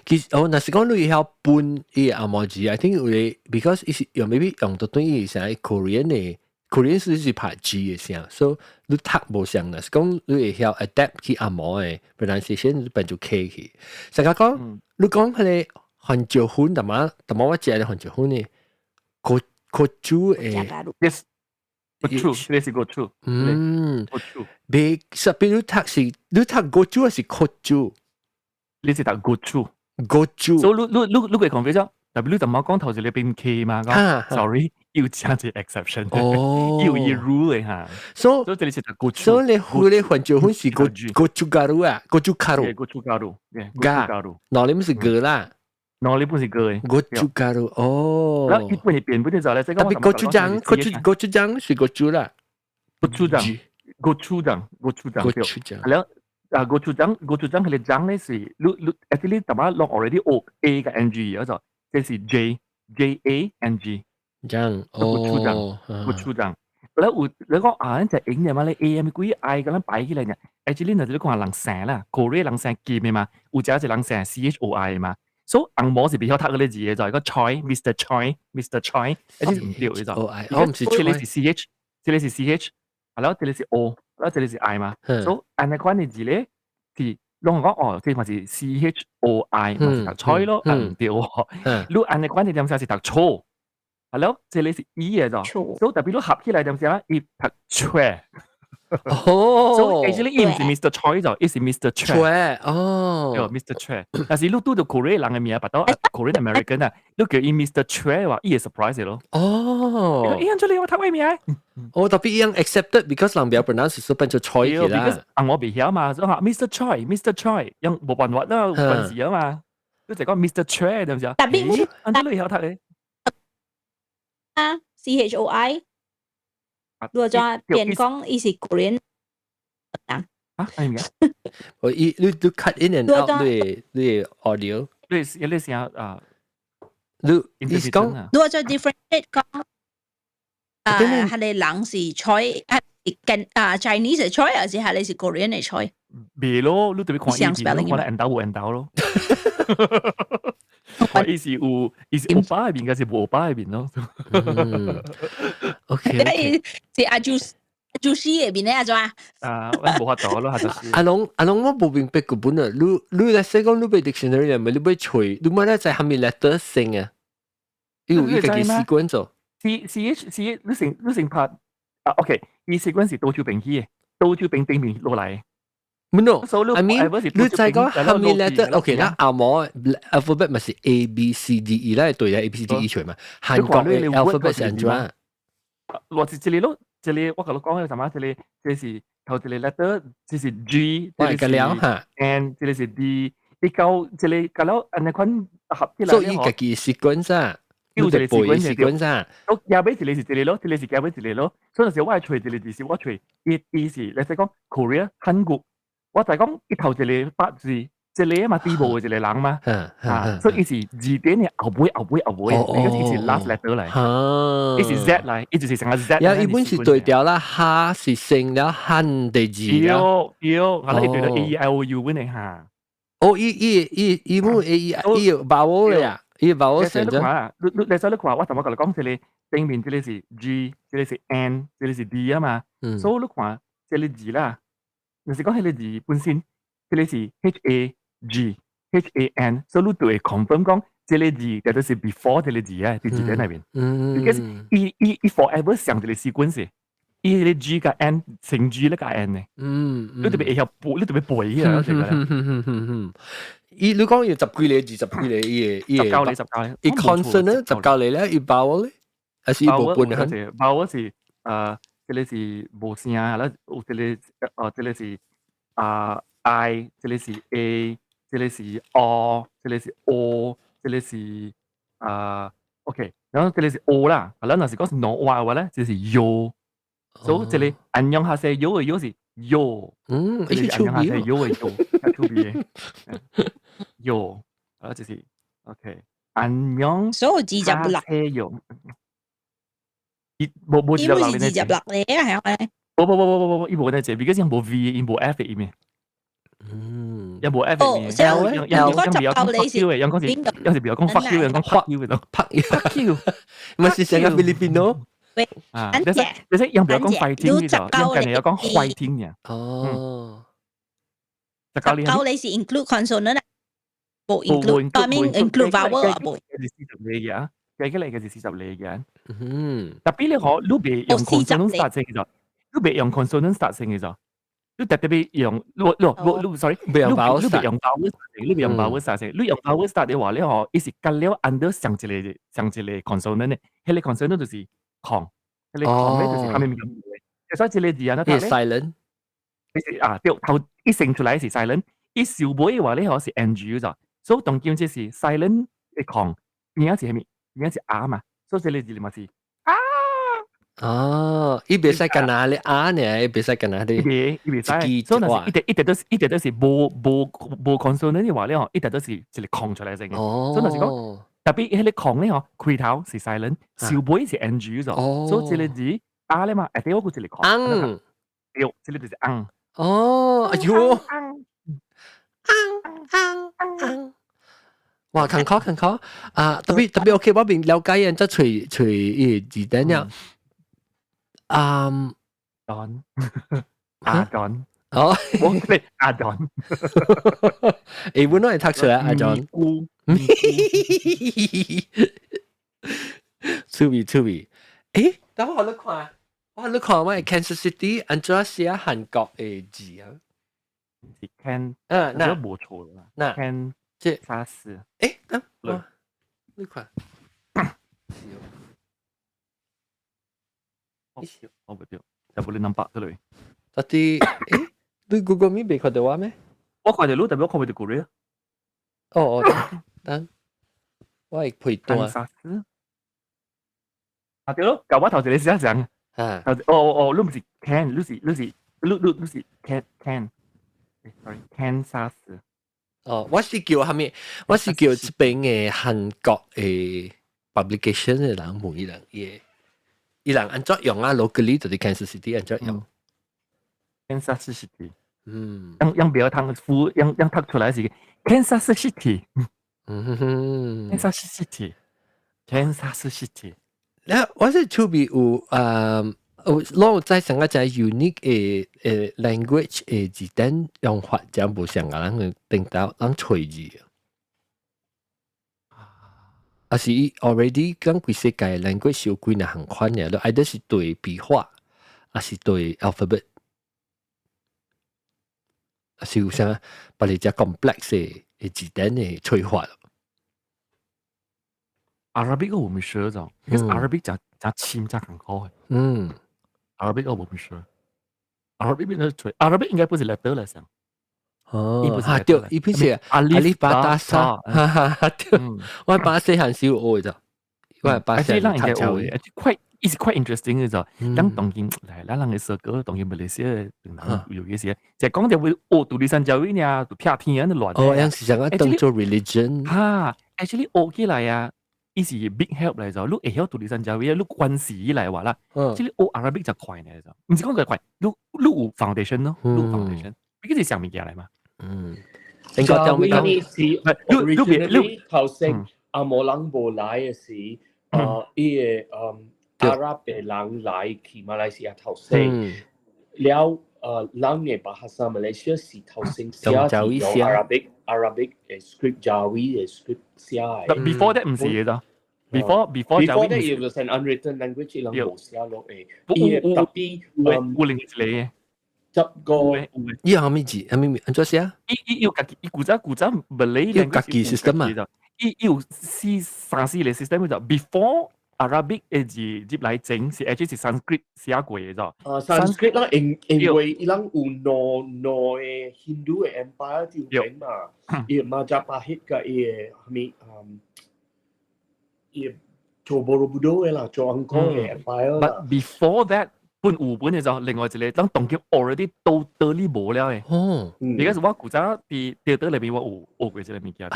其實那是講你要搬伊阿毛字 I think 會 because 伊是用 maybe 用到對伊成 Korean 嘅 Korean 是拍 G 嘅聲，所以你讀無像啦。是講你會曉 adapt 去阿毛嘅 pronunciation 你變做 K 去。成個講你講佢哋韓椒粉，但嘛我食嘅韓椒粉咧，個豬誒。Yes。Go true， 呢是 go true。go true。別特別你讀個豬還是個豬？你是讀 go true。go true。所以你會 confuse 咗。但係你就冇講頭先你變 K 嘛？講 sorry，要加隻 exception。要 rule 嚟嚇。所以你是讀 go true。所以你韓椒粉是個豬加入啊，個豬加入。個豬加入。加入。嗱你唔是個啦。嗱你本是個嘅。個豬加入哦。然後一般你變本就係特別個豬醬是個豬啦。個豬醬。係咯。go to 章佢哋章咧是，你 actually 特別落 already O A 嘅 N G 嗰度，即是 J A N G 章go to 章，แล้ว你講啊，就影嘅嘛，你 A M 幾 I 咁樣擺起嚟嘅 ，actually 你講人聲啦 ，Korea 人聲劍嘅嘛，有隻人聲 C H O I 嘛，所以硬模是比較睇嗰啲字嘅就係個 Choi，Mr Choi，一啲唔掉嘅就，我唔是 Choi，這裡是 C H， 這裡是 C H， 係咯，這裡是 O。然後這裡是 I 嘛，所以按那款嘅字咧是，攏講哦，即係是 C H O I 嘛是讀菜咯，唔對喎。你按那款嘅點寫是讀錯，係咯，這裡是 E 嘅啫，所以特別你合起來點寫啦，伊讀 Choi。哦，所以 actually 伊唔是 Mr Choi 就，伊是 Mr Choi。哦，Mr Choi。但是你讀到 Korean 人嘅名，拔到 Korean American 啊，你叫伊 Mr Choi 話，伊係 surprise 咯。哦，伊出嚟我睇咩名？哦，特別伊樣 accepted because 人哋 pronounce 所以變做 Choi 嘅啦。because 我未曉嘛，所以話 Mr Choi，因冇辦法啦，關事啊嘛。你就講 Mr Choi 點樣？特別按咗你曉睇啊 ，C H O I。如果再變講，伊是 Korean 人啊，係咪？我你 cut in and out 你 audio， 你成啊，你講，如果再 differentiate 講，係你人是 Choi， Chinese 係 Choi，還是係你是 Korean 係 Choi？未咯，你特別看意思，我哋 end 到冇 end 到咯。我意思有，意思歐巴嗰邊，還是冇歐巴嗰邊咯。OK，是阿朱西嗰邊咧，阿怎？我冇法度咯，係阿龍，我冇明白個本啊，你嚟寫講你背 dictionary 咪你背吹，你冇咧在下面 letter 性啊，有一個嘅習慣咗。C，你成拍啊 ，OK， 呢 sequence 是倒轉並起嘅，倒轉並面落嚟。No，I mean，你在講下面 letter，OK 啦，阿毛 alphabet 咪是 A B C D E 啦，對啦 A B C D E 出嘛，韓國嘅 alphabet 係點啊？我是這裡咯，這裡我同你講係什麼？這是頭這裡 letter，這是 G， 這裡是 N， 這裡是 D， 你到這裡搞到安那款合起來，所以自己習慣咋，要背習慣咋。我夾尾這裡是這裡咯，這裡是夾尾這裡咯，所以有時我係隨這裡字是我隨，意思你使講 Korea 韓國。我就係講一頭一個八字，这里嘛第部这里人嘛，所以一是字典嘅後尾，呢個是 last letter 嚟，一是 Z 嚟，一就是成個 Z。有一本是對調啦，哈是成了漢的字啦。我哋對咗 A E I O U 嗰啲嚇。哦，一本 A E I 有把握了呀，有把握成咗。你再你話我同我講這裡正面這裡是 G， 這裡是 N， 這裡是 D 啊嘛，所以你看這裡字啦，你是講這裡字本身，這裡是 HAGHAN， 所以你對 confirm 講這裡字就都是 before 這裡字啊，啲字喺那邊，because 一 forever 上這裡 sequence，一啲 G 加 N 成 G 咧加 N 咧，你特別要背，你特別背啊，這個啦。你講要十幾個字，十幾個嘢，一 consonant 十九嚟咧，一vowel咧，還是一部分啊？vowel 是這裡是無聲啦，這裡是I， 這裡是 A， 這裡是 O， 這裡是 O， 這裡是OK， 然後這裡是 O 啦，然後若是講是 no Y 嘅話咧，就是 yo， 所以這裡安陽下寫 yo 嘅 yo 是 yo， 這裡安陽下寫 yo 嘅 yo，to be 嘅。有，就是 OK， 安陽，所有字入落，有，冇字入落字入落嚟啊，係咪？冇，依部嗰隻，而家先冇 V， 依部 F 嘅面，有冇 F 嘅面？有嗰集教你是邊個？有時有講 fuck you， 有講 fuck you 嘅咯 ，fuck you， 唔係成個 Filipino。你識有冇講 fighting 嘅就，有近年有講 fighting 嘅。哦。教你是 include consonant 冇 include，I mean include vowel 啊冇。係40嚟嘅，計起嚟嘅係40嚟嘅。特別你可，你別用 consonant start 先嘅啫，你別用 consonant start 先嘅啫，你特別用，sorry， 你別用 vowel start 先，你別用 vowel start 先，你用 vowel start 嘅話，你可一時隔了 under 上一個 consonant 咧，迄個 consonant 就是空，迄個空咧就是下面有嘅，所以這個字啊，你睇咧 silent。對，頭一成出來是 silent， 一小尾嘅話咧，可是 NG 咗，所以當叫即是 silent 嘅空，邊一字係咩？邊一字啊嘛，所以這個字咪是啊。哦，伊別使干哪咧啊呢？伊別使干哪咧？伊別使，所以嗱，一直都是冇 consonant 嘅話咧，一直都是一個空出來先嘅。所以嗱是講，特別迄個空咧，開頭是 silent， 小尾是 NG 咗，所以這個字啊咧嘛，一定要顧一個空。有，這裡就是昂。哦，哎呦，哇，看考啊！特別 OK， 我邊了解人即隨伊字典呀。John， 哦，我哋阿 John， 誒，本來係讀出來阿 John。趣味，誒，等我看。你看我 Kansas City 按照寫韓國嘅字啊，是 Can， 那冇錯啦，那 Can 即沙士，等你看，我唔對，就冇你 number 出嚟。到底你 Google Meet 未看到我咩？我看到你，但係我看唔到 Google。哦，等我係配對沙士，啊對咯，舊話頭先你試一講。你唔是 can， 你是 can sorry，can 沙士。哦，我是叫下面，我是叫這邊嘅韓國嘅 publication 嘅人每人嘢，伊人按照用啊 locally 就係 Kansas City 按照用。Kansas City， 用表湯副，用讀出來是 Kansas City，Kansas City，Kansas City。我是出邊有攞在成個就係 unique 嘅language 嘅字典用法，就冇上個人定到人隨字啊，是 already 講幾世界 language 有幾多行款嘅，都either是對筆畫，還是對 alphabet， 還是有啥把你隻 complex 嘅字典嘅催化。Arabic 我唔學咗，因為 Arabic 就簽就很高嘅。Arabic 我唔學 ，Arabic 應該不是 letter 嚟上。哦，對，伊邊是阿里巴巴沙，對，我把細漢時學嘅咋，我把細漢讀嘅，快 is quite interesting 嘅就，咱當今嚟，咱人嘅社會當今馬來西亞等等有嘅時，就講就會獨立三教會呢，獨撇天嘅亂。哦，有時想當做 religion。嚇 ，actually 學起來啊，伊是 big help 嚟就，你會曉獨立三教會，你關係嚟話啦，即係學 Arabic 就快呢就，唔是講佢快，你有 foundation 咯，你有 foundation，呢個係上面嘅嚟嘛。應該就呢啲是 originally 頭先阿摩人無來嘅時，伊嘅阿拉伯人來去馬來西亞頭先，了人嘅巴哈薩馬來西亞是頭先寫用 Arabic 嘅 script Jawi 嘅 script 寫嘅。But before that 唔是嘅咋 ，before that it was an unwritten language，伊人冇寫落嘅，伊嘅特別有另一個。執個，依下咩字？係咩？安怎寫啊？伊有家己，伊古早Malay 有家己 system 啊。伊有三四個 system 就 before Arabic 嘅字入來整是 actually 是 Sanskrit 寫過嘅咋。Sanskrit 啦，因為伊人有no嘅 Hindu 嘅 empire 條整嘛，伊Majapahit 嘅伊伊做 Borobudur 嘅啦，做 Angkor 嘅 empire 啦。But before that。本有本嘅就另外一個，當當佢 already 到你無了嘅。哦，而家我古早啲調到裏邊我有學過一個物件。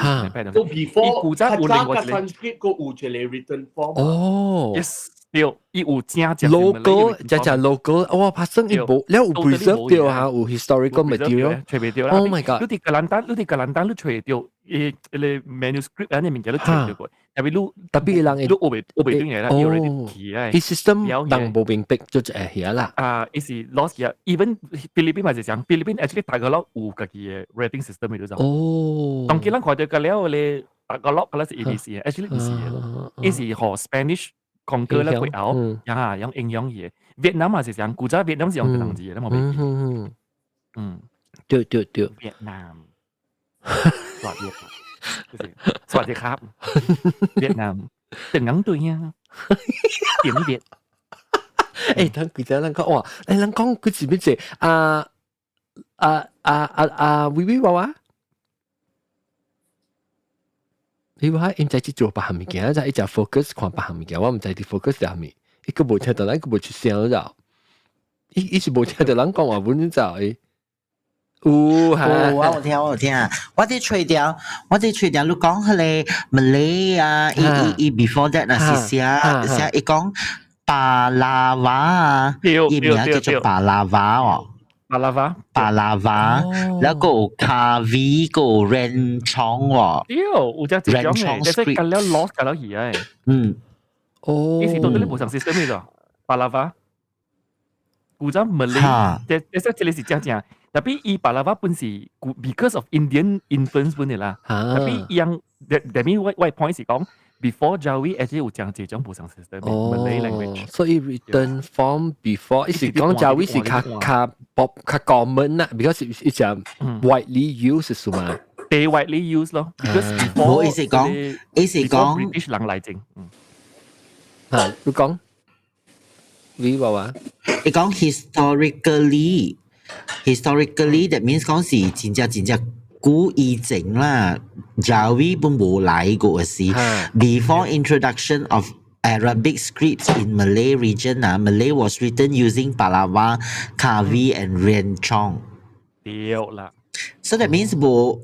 So before 古早有另外一個 Sanskrit 個有一個 written form。哦 ，yes，對，伊有正 logo，只 logo， 哇，拍生伊無，了有 preserve 掉嚇，有 historical material， 找唔到啦。Oh my god！你啲格蘭丹，你找到，你 manuscript 嗰啲物件你找到過。特別人你學袂懂嘢啦，要嚟記啊。伊 system 人無明白就係嘢啦。伊是 lost 嘢 ，even 菲律賓咪就講，菲律賓 actually 大個佬有家己嘅 rating system 喺度就。哦。當佢人看到個了咧，大個佬嗰粒是 ABC，actually 唔是嘅，伊是學 Spanish conquer 咧過後，呀，用影響嘢。越南嘛是講，古早越南是用個字嘅，你冇記。對。越南。สวัสดีครับเวียดนามตึงงังตัวเนี่ยเดี๋ยวไม่เด็ด等佢哋人講哇，人講佢字咩字？微微娃娃，你話唔知做白行物件，就一直 focus 看白行物件，我唔知啲 focus 係咩，一個冇聽到，一個冇出聲咗，一時冇聽到人講話本就係。我有聽，我啲吹掉，你講佢哋 Malay 啊，伊 before that 啊是寫伊講巴拉瓦啊，伊名叫做巴拉瓦哦，巴拉瓦，แล้วก็คาวีก็เรนชอง喎，有隻字講嘅，即係近了 lost 近了而係，哦，以前到底你冇嘗試 system 咩咋？巴拉瓦，古早 Malay，即係這裡是正。Tapi i Palava pun si because of Indian influence pun lah. Tapi yang that mean what point 是講 before Jawi actually 有講這種補償 system Malay language. So it written form before 是講 Jawi 是較 common 啦 because it's widely used 是嘛？ They widely used 咯 because before 意思講 British 人來整。你講你話話？你講 historically that means 講是真正古以前啦 Jawi 本無來過事 before introduction of Arabic scripts in Malay region Malay was written using Palawa, Kavi and Rencong 對啦 So that means 無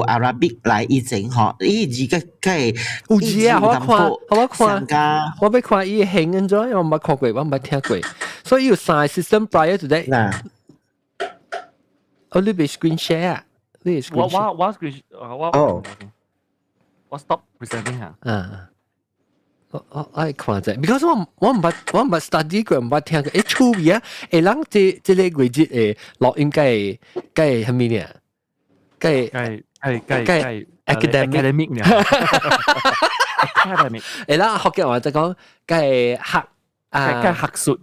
Arabic 來以前學伊字嘅有字啊我要看伊形咁咗我冇看過我冇聽過所以有 sign system prior to that 嗱你俾 screen share 啊？你 screen share？我 screen 我 stop presenting 啊。我係看啫 ，because 我唔係 study 過，唔係聽過。趣味啊！人這個季節錄音計係咩呢？計 academic 呢 ？academic。人學嘅話就講計學術，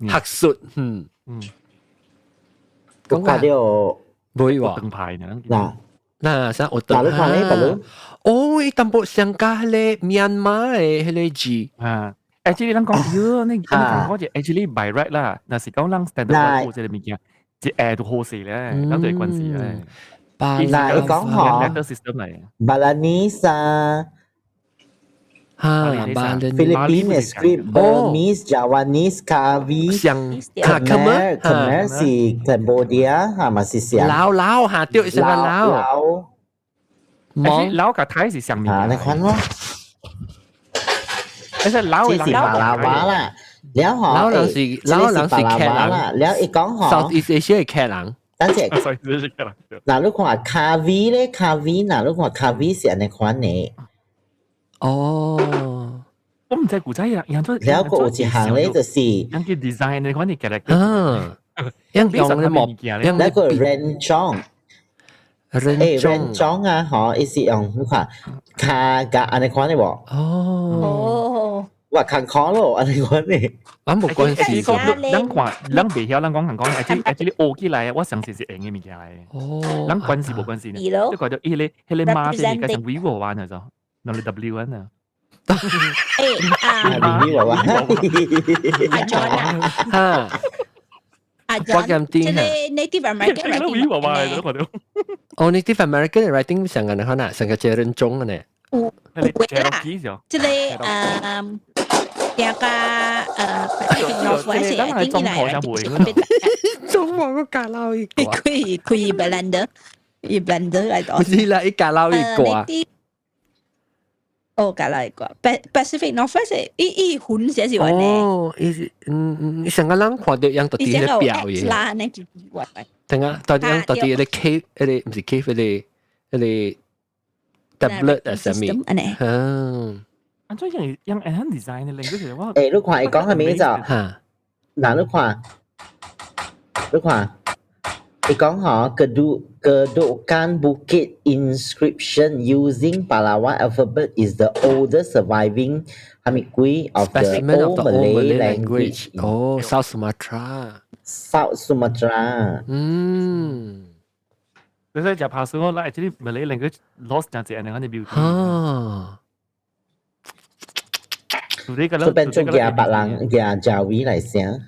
講下啲會喎。燈牌呢？嗱，想我等下。哦，伊淡薄上加迄個Myanmar嘅迄個字。actually 咱講你講就 actually by right 啦，但是講咱 standard 學這個物件，即係都好勢咧，咱對關係咧。嗱，你講嗬 letter system 嚟。Balinese Philippines 嘅 script Burmese Javanese Kavi 像Khmer Khmer 是 Cambodia 係咪是上老下掉成個老望老กับไทย是上面你看咯即係老這是巴拉話啦แล้วหอ老人是客人แล้วอีก講หอ Southeast Asia 係客人等陣嗱你看卡 V 咧卡 V 嗱你看卡 V 是安尼款嘅哦我唔知古仔人咗แล้วก็有一項咧就是人嘅 design 你講你 character 用嘅模แล้วก็ Renjong Renjong 啊หออี是用你看卡กะ安尼款嘅喎ว่าคังคอโลอะไรคนนี่我冇關係咱未曉咱講行講actually 學起來我上次是用嘅物件嚟咱關係冇關係呢即係講到迄個馬即係加上 vivo 玩啊就嗱你 W 玩啊vivo 玩阿 John 啊阿 John 即係 Native American vivo 玩嚟咗哦 Native American writing 上嘅可能上嘅係人種嘅呢即係有個Northwest 嘅點嚟中國個咖撈一個佢 blender 嚟到唔知啦一咖撈一個咖撈一個 Pacific Northwest 一款寫是話呢成個人看到樣到底喺表嘢等下到底樣到底喺 cave 唔係 cave 喺 tablet 啊上面อันนี้ยังแอนดีไซน์ในเรื่องก็คือว่าลูกขวาอีกก้อง係咩就嗱ลูกขวาอีกก้องหKedukan Bukit inscription using Palawan alphabet is the oldest surviving Hamikui of the old Malay language South Sumatra 所以就怕說我啦，即係 Malay language lost 就係人哋標題。佢變做廿白人廿Jawi 嚟聲。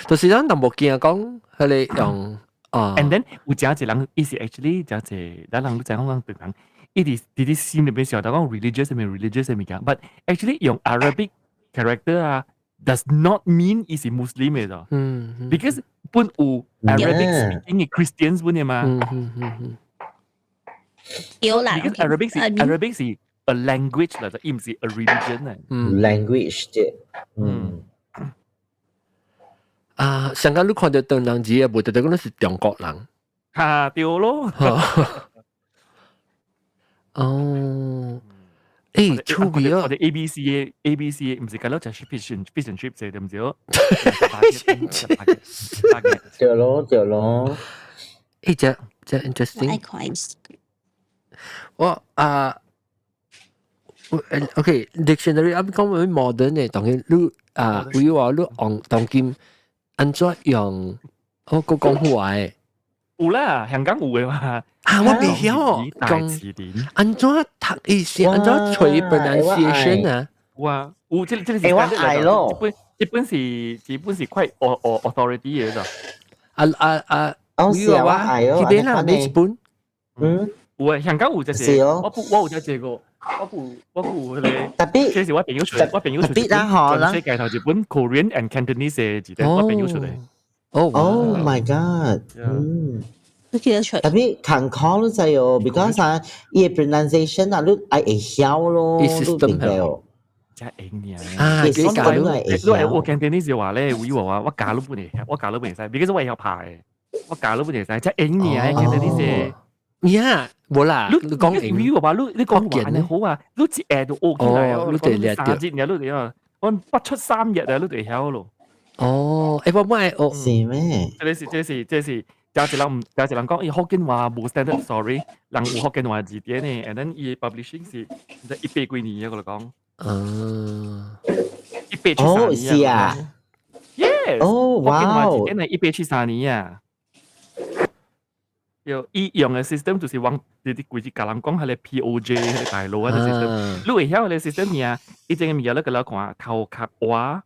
就是咱淡薄見講，佢哋用And then 有一人，伊是 actually 就係咱人都講講對人，伊啲心裏邊想到講 religious 係咪 religious 係咪講 ，but actually 用 Arabic character 啊 ，does not mean 伊是 Muslim 嘅啫。because 本有 Arabic speaking 嘅 Christians 本嘅嘛。有啦。because Arabic 是 a language 嚟，就唔是 a religion 嚟。language 啫。上個你看到東南亞冇，就講是中國人。嚇掉咯。出邊啊！我哋 ABC 唔是緊咯，就係 fish and chips 嚟，對唔對？掉咯。這 interesting。我OK dictionary 啱講會 modern 嘅，當然你會話你用當今安怎用我個講話嘅。有啦，香港有嘅嘛。我未曉講安怎讀意思，安怎隨 pronunciation 啊？哇，有即係我係咯，基本是 quite authority 嘅咋。會話呢邊啦，日本。有啊，香港有隻，我有隻個。我有咧，即係我朋友出，全世界頭日本 Korean and Cantonese 嘅字，我朋友出嚟。Oh my god！tapi 看考你知哦 ，because 啊，伊嘅 pronunciation 啊，你愛會曉咯，你明白哦。真係你啊！你係我 Cantonese 話咧，會話我教都唔嚟，我教都唔嚟曬，because 我係排，我教都唔嚟曬，真係你啊 Cantonese。呀，冇啦，你講英語話你講華你好啊，你一日都 OK 啦，你講3節日你啊，我不出3日啊，你就曉咯。我咩？是咩？這是，有一人講，福建話冇 standard sorry， 人有福建話字典呢 ，and then 伊 publishing 是100幾年我嚟講。哦，是啊。Yes。哦，哇！福建話字典係173年啊。伊用嘅 system 就是往你啲規隻教人講係你 POJ 係你大陸啊啲 system， 你會曉你 system 呢？伊正嘅物嘢咧，佢哋講頭殼蛙，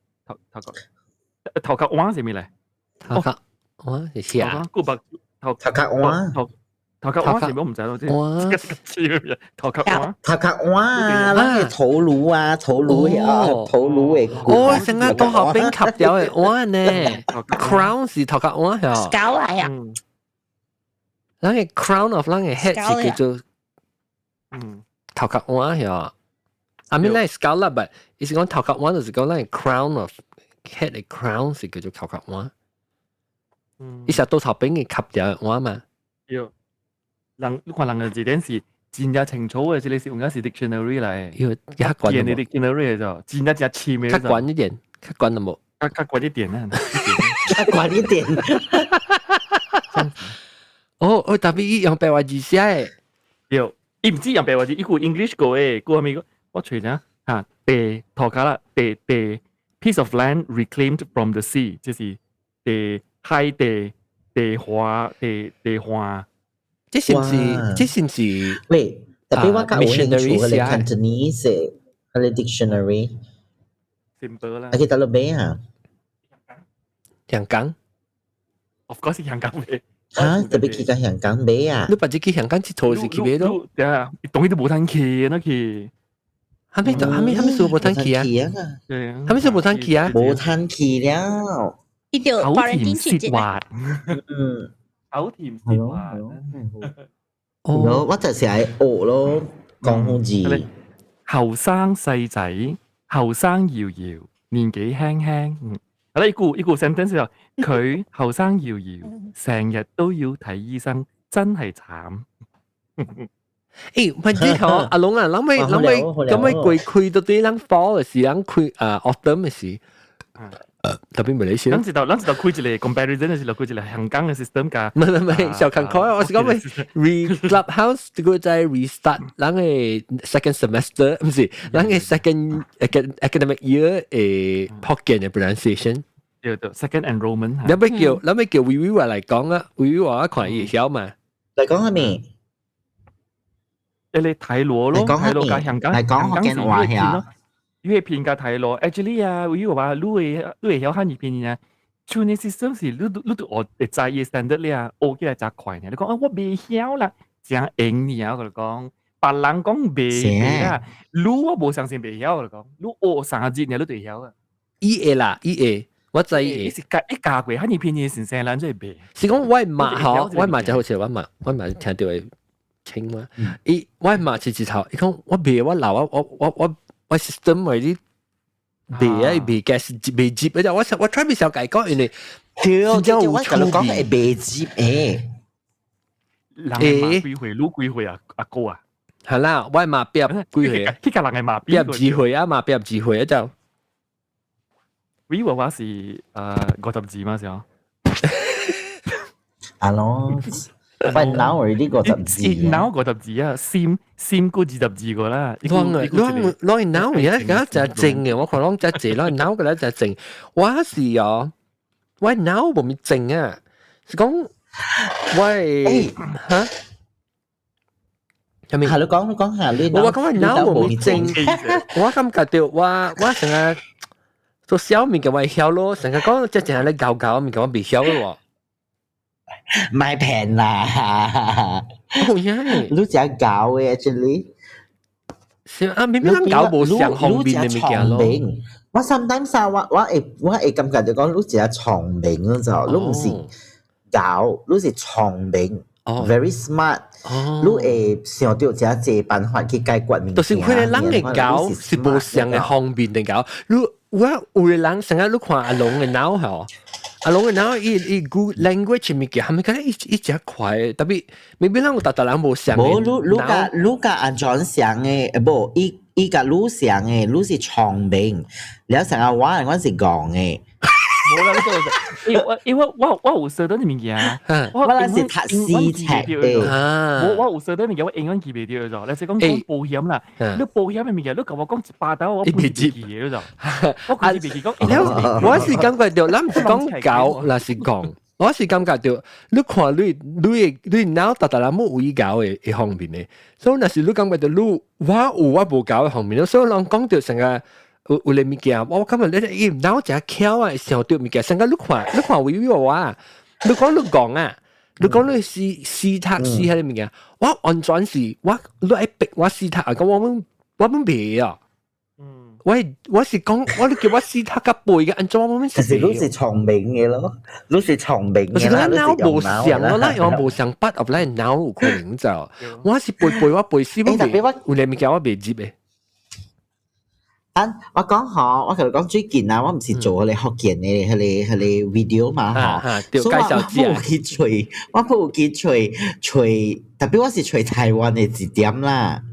頭殼蛙係咩嚟？頭殼蛙係啥？頭殼蛙。頭殼蛙是我唔知道，即係頭殼蛙。頭殼蛙啊，那個頭顱啊，頭顱啊，頭顱嘅。哦，成日到後邊吸掉嘅蛙呢 ，crown 是頭殼蛙係。搞嚟啊！那個 crown of 那個 head 是叫做頭殼蛙係。I mean like scallop, but 意思講頭殼蛙就是講那個 crown of head 嘅 crown 是叫做頭殼蛙。伊實到頭邊嘅吸掉嘅蛙嘛。有。你看人嘅字典是真正清楚嘅，即係用嘅是 dictionary 嚟。要較懸嘅 dictionary 就真正正淺嘅。較懸一點，較懸就冇。較懸一點啊！較懸一點。哦，特別伊用白話字寫嘅。有，伊唔知用白話字，伊句 English 個誒，個係咪個？我隨啫嚇，地托卡啦，地 piece of land reclaimed from the sea， 即是地海地花。這是唔是？喂，特別我講有興趣嗰個 Cantonese 嗰個 dictionary。simple 啦。喺度買啊？香港 ？Of course 係香港買。嚇！特別去個香港買啊？你把這去香港佚佗是去買咯？對啊，當然都冇通去那去。係咪說冇通去啊？係咪說冇通去啊？冇通去了。呢條口甜舌滑。口甜舌滑。哦，我就成日學咯，講好字。後生細仔，後生搖搖，年紀輕輕。好啦，一個 sentence 就佢後生搖搖，成日都要睇醫生，真係慘。誒，唔知嗬，阿龍啊，諗咪開到啲人 fall 嘅時，人開autumn 嘅時。特別馬來西亞，咱知道開一個 comparison 嘅時候，開一個香港嘅 system 㗎。唔係，小看開，我是講咪 Clubhouse 這個在 restart，咱嘅 second semester 唔是，咱嘅 second academic year 誒 Hokkien 嘅 pronunciation。對 second enrollment。你咪叫 Vivi 話嚟講啊 ，Vivi 話可能會曉嘛。嚟講係咪？你睇羅咯，睇羅加香港，嚟講福建話呀。粵語片嘅睇咯 ，actually 啊，我以為話你會曉漢語片啊，像你 system 是你都學在意 standard 咧啊，學起來真快呢。你講我未曉啦，真硬你啊！我講，別人講未啊，你我冇相信未曉我講，你學三個字你都對曉啊。EA 啦，EA，我知 EA。是教過漢語片嘅先生啦，真係未。是講我媽嗬，我媽就好似我媽聽到嘅清嘛，我媽次次頭，伊講我未我鬧我 system 為啲未嘅未接嘅，我 try 未想改講，因為對，就我同你講係未接誒。人係幾歲？幾歲啊？阿哥啊？係啦，我媽邊幾歲啊？呢個人係媽邊幾歲啊？媽邊幾歲啊？就我以為話是50字嘛，先。係咯。喂，now 呢個50字，now 50字啊，先過20字個啦。攞 now 而家就正嘅，我看攞只字攞 now 嘅咧就正。我是哦，喂 now 冇咪正啊，是講喂嚇，係咪？係你講下呢？我講 now 冇咪正，我感覺到我成日做小面嘅話曉咯，成日講只係你教面嘅話未曉咯。賣平啦！哦呀，你只搞嘅 actually， 啊，明明搞冇上後面嘅物件咯。我 sometimes 啊，我會感覺就講你只係聰明咯，就你唔是搞，你是聰明 ，very smart。你會想到只係辦法去解決問題。就是佢哋人嘅搞是冇上嘅方面嘅搞，我有人成日你看阿龍嘅腦嗬。阿龍嘅腦，伊 good language 物件，係咪覺得一隻快？特別未必讓我達人冇上嘅。冇，你甲安怎上嘅？唔，伊甲你上嘅，你是聰明，你成日我是講嘅。冇啦，呢個因為我有識到啲物件，我係是讀詩詞嘅。我有識到物件，我英文記唔到咗。你是講保險啦，你保險嘅物件，你同我講100刀，我唔記嘅咗。我記唔記講？我是感覺到，咱唔是講搞，那是講。我是感覺到，你看你腦達人冇會搞嘅方面嘅，所以那是你感覺到我冇搞嘅方面，所以人講到成個。有咧物件，我感覺你腦只巧啊，想到物件，成個你看微話，你講啊，你講你試讀試喺裏面嘅，我安全是我你愛逼我試讀啊，咁我們未啊。我是講，我你叫我試讀個背嘅，安怎我們其實都是聰明嘅咯，都是聰明嘅啦，都是腦無想咯，那樣無想筆入來腦有可能就，我是背我背詩，我背，有兩物件我未接嘅。我講嗬，我同你講最近啊，我唔是做你福建嘅，佢哋 video 嘛嗬，所以我冇去吹，我冇去吹，特別我是吹台灣嘅字典啦。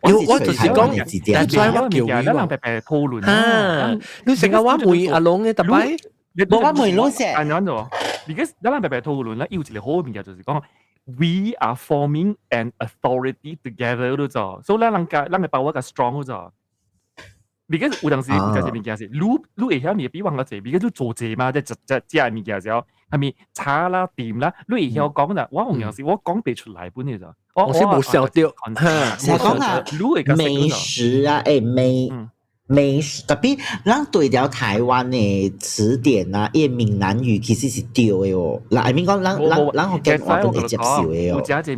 我就是講，但係我叫你咱白白討論啊！你成日話梅阿龍嘅特別，冇話梅龍先。安怎做？而家咱白白討論啦，有一個好嘅物件就是講 ，we are forming an authority together 咯做，所以咱嘅把握個 strong 咯做。而家有陣時有隻物件是，你會曉你比往個濟，而家你做濟嘛，即係物件時候，係咪茶啦、店啦，你會曉講啦，我有陣時我講唔出來本嘅咋。我是冇想到，成日講啊，美食啊，美食，特別咱對條台灣嘅詞典啊，伊閩南語其實是對嘅哦。嗱，I mean 講，咱福建話都係接受嘅哦。有一隻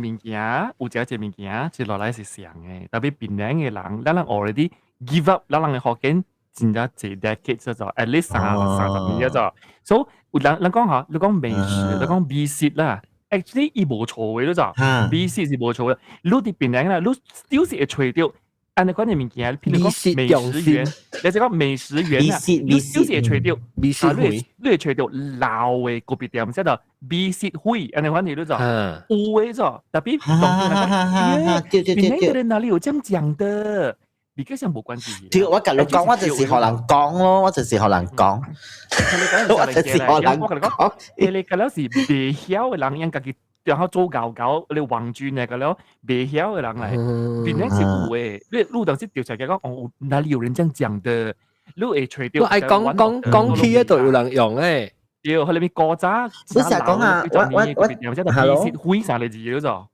物件，接落來是常嘅，特別邊兩嘅人，咱 already give up，咱嘅福建真係一 decade 咗，at least 30年咗。所以咱講下，你講美食，你講美食啦。actually 伊無錯嘅咯咋，美食是無錯嘅。你啲邊樣啦，你 still 是會吹掉。按你講嘅物件，譬如講美食園，你就講美食園啊，你 still 是會吹掉。美食會，你會吹掉老嘅個別店，即係美食會，按你講你都咋，有嘅咋，特別當地人講，邊個人哪裡有這樣講的？而家上冇關係。對，我同你講，我就是學人講咯，我就是學人講。我就是學人講。你嗰陣時未曉嘅人，因家己然後做搞，你黃轉嘅嗰啲未曉嘅人嚟，邊樣是有嘅。你當時調查嘅講，哦，哪裡有人這樣講的？你會吹掉。我愛講起嗰度有人用誒。對，佢裏面過渣。你成日講啊，我，hello，會晒你自己咗。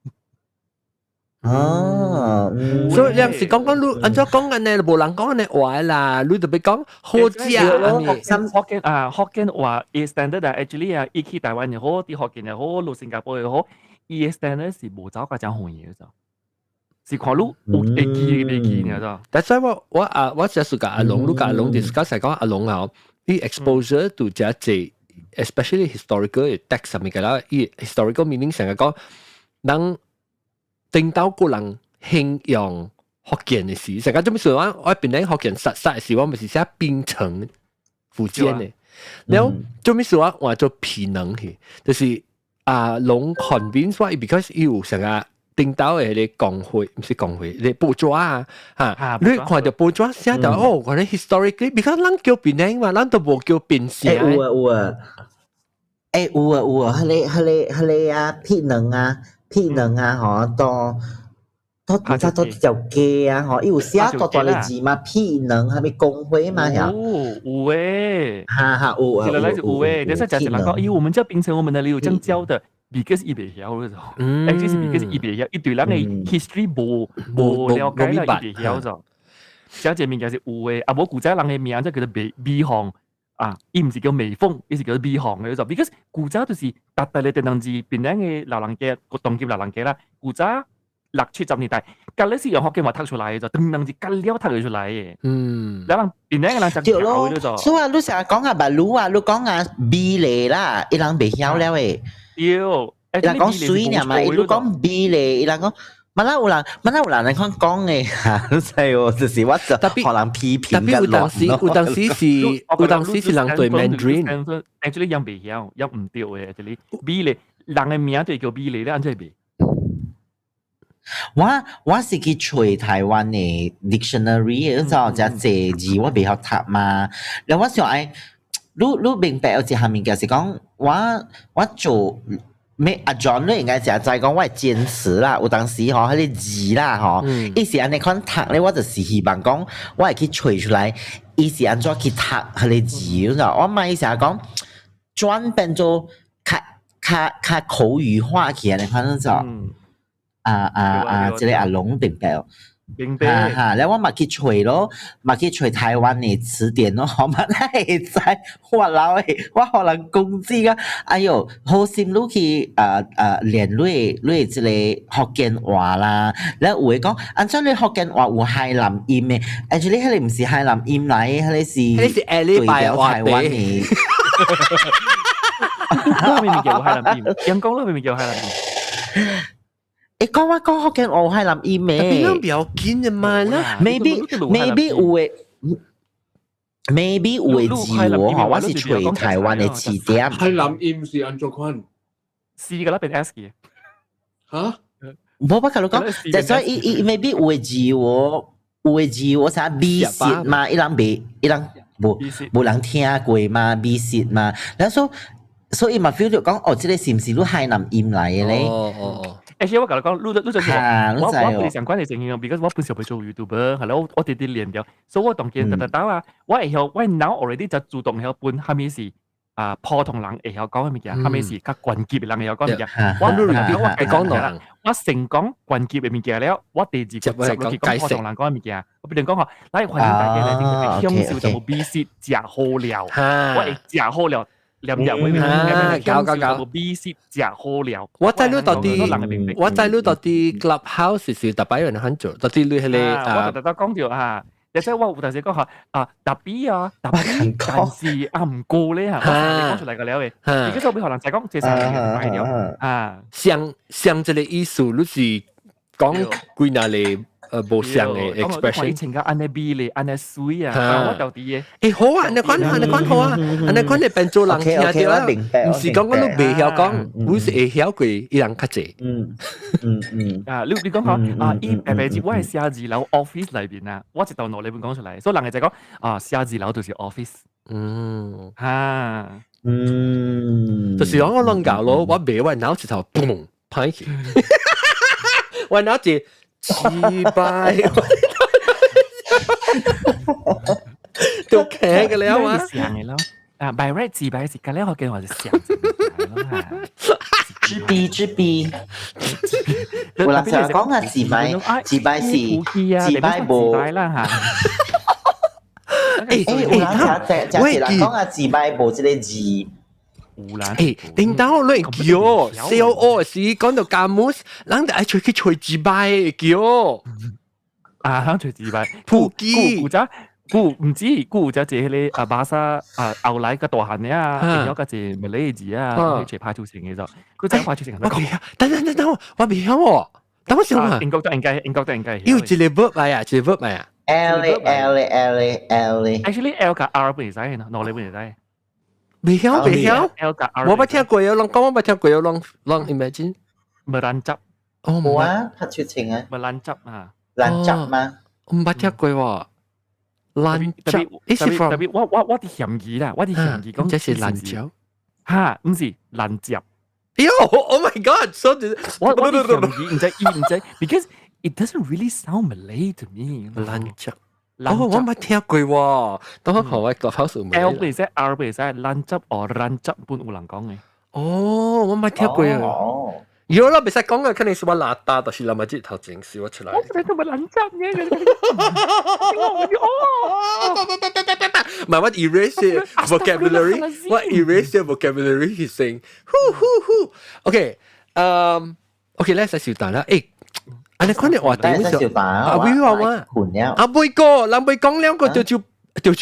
所以有時講你，按照講緊咧，冇人講緊你話啦，你特別講好食福建話 standard 啊 ，actually 啊，去台灣又好，啲福建又好，到新加坡又好，standard 是冇走嗰種行嘢咗，是看你有會記嘅咗。但係我只係講阿龍，你講阿龍 discuss 係講阿龍啊，啲 exposure to 只係 especially historical text 上面嘅啦，啲 historical meaning 成日講能。聽到個人形容福建嘅事，成日做咩說話？我邊啲福建實嘅事，我咪是寫檳城福建嘅。然後做咩說話？我做皮能去，就是龍 convince 我 ，because 有成日聽到嘅你講會，唔是講會，你報紙啊嚇，你看到報紙寫到哦，我哋 historically，because 咱叫檳城嘛，咱都冇叫檳城。有啊，佢啊皮能啊。譬能啊，嗬，多就嘅啊，嗬，有寫多嘅字嘛，譬能係咪工會嘛？有誒，哈，有啊，有誒，但是講人講，我們叫檳城，我們那裡有這樣教的 ，because 伊未曉嗰種，actually 是 because 伊未曉，一堆人嘅 history 冇了解啦，伊未曉咗。寫隻名就係有誒，啊冇古仔人嘅名即係叫做美行。伊唔是叫微風，伊是叫美行嘅就 ，because 古早就是特別你電動字邊兩嘅流浪嘅個動機流浪嘅啦，古早60-70年代，隔呢時用學嘅話讀出來嘅就，電動字隔了讀佢出來嘅。有人邊兩嘅人就教咗就。所以你成日講白鷺啊，你講比例啦，伊人未曉了誒。要，人講水呢嘛，你講比例，伊人講。乜啦有人嚟講嘅嚇，係喎，就是我就可能批評嘅有當時是人對 Mandarin，actually 人未曉，人唔對嘅，actually 比例人嘅名就叫比例咧，安怎未？我是去吹台灣嘅 dictionary，嗰陣只字我未曉讀嘛，然後我想誒，你明白有一項物件是講我做。咩阿 John 咧，應該就係講我係堅持啦，有當時嗬，迄個字啦嗬，伊是安尼款讀咧，我就是希望講我係去吹出來，伊是安怎去讀迄個字，你知道？我咪意思係講轉變做較口語化去安尼款，你知道？即個阿龍明白。明白。然後我咪去找咯，咪去找台灣嘅詞典咯，我咪會知，我老誒，我可能攻擊啊，哎喲，好心你去練你即個福建話啦，然後有誒講，按照你福建話有海南音嘅，actually 迄個唔是海南音嚟，迄個是對調台灣嘅。嗰邊咪叫海南音，陽光嗰邊咪叫海南音。我講福建話有海南音嘅，邊樣比較緊嘅嘛啦 ？maybe 有誒。maybe 有嘅字喎，我是找台灣嘅詞典。海南音是安怎款？是噶啦，變 S 嘅。嚇？冇不佢講，就所以伊 maybe 有嘅字喎，有嘅字喎，啥 B 舌嘛，伊人冇人聽過嘛 ，B 舌嘛，然後所以嘛 feel 到講，哦，即個是唔是都海南音嚟嘅咧？誒，我同你講，你就我本嚟想關你正經，because 我本時候做 YouTuber，係咯，我哋啲練掉，所以我當見得到啊，我係我 now already 就主動係本係咪是普通人會曉講嘅物件，係咪是較關鍵嘅人會曉講物件？我係講到啦，我成講關鍵嘅物件了，我第二個就落去講普通人講嘅物件，我變成講話，嗱，歡迎大家嚟聽，享受就冇比舌食好料，我係食好料。搞，我知你到底 Clubhouse 是特別有人肯做，到底你係你我特登講條你即係我有陣時講下特別但是唔過咧我講出嚟嘅了嘅，而家就俾可能就講這三年買了像這個意思，你是講歸納嚟。無相嘅 expression， 以前嘅安尼比咧，安尼水啊，我到底嘅。好啊，你講好啊，安尼講你變做人聽到啦，唔是講我都未曉講，我是會曉過一人較濟。你講下伊白白字，我係寫字樓 office 裏邊啊，我一道腦裏邊講出嚟，所以人哋就講寫字樓就是 office。就是講我亂搞咯，我未我腦一頭嘣拍起，我腦子。自拜，都騎嘅了嘛？上嘅咯，by right 自拜是，咁咧我見我就上之 B， 有人成日講下自拜是自拜冇啦嚇。有人成日講下自拜冇即個字。領導你叫 COO 是講到假模，人哋愛出去吹自拜叫吹自拜，普基，唔知古就係你巴沙後來嘅大漢嘅然後個字咪呢字隨派出成嘅就，佢真係派出成。等，我未曉喎，等我想下。英國都應該。要一個 verb 嚟啊，一個 verb 嚟啊。L Actually L 加 R 本嚟使，攞你本嚟使。未曉，我冇聽過有人講，我冇聽過有人 imagine 咪爛汁，冇啊，拍出情啊，咪爛汁啊，爛汁嗎？我冇聽過喎，爛汁，特別我啲嫌疑啦，我啲嫌疑講這是爛酒，唔是爛汁。Oh my God！ 我啲嫌疑唔知 ，because it doesn't really sound Malay to me。爛汁。我冇聽過喎，當我學我個口述唔係。L 本身 R 本身爛汁或爛汁本有人講嘅。我冇聽過啊。如果你唔使講嘅，肯定是我邋遢，但是你咪知頭前笑我出嚟。我覺得佢咪爛汁嘅。唔係，我 erase vocabulary， 我 erase vocabulary， he's saying， OK，let's 小蛋啦，安尼看你話點就會話嘛？阿妹哥，人未講兩個就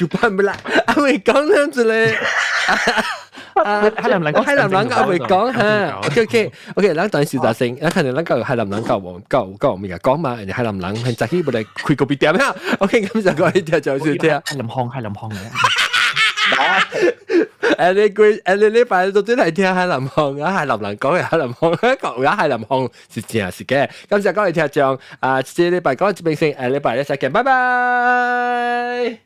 辦唔啦？阿妹講兩字咧，海南人阿妹講嚇 ，OK，咱等小大聲，咱看你咱個海南人講咩講嘛？人哋海南人係早起冇嚟開個別店啊 ，OK， 咁就講一條就算聽。海南腔嘅。你呢排到底係聽海南腔啊？海南人講嘅海南腔，講嘅海南腔是正是嘅。咁就講嚟聽將即係禮拜講一邊先，禮拜一再見，拜拜。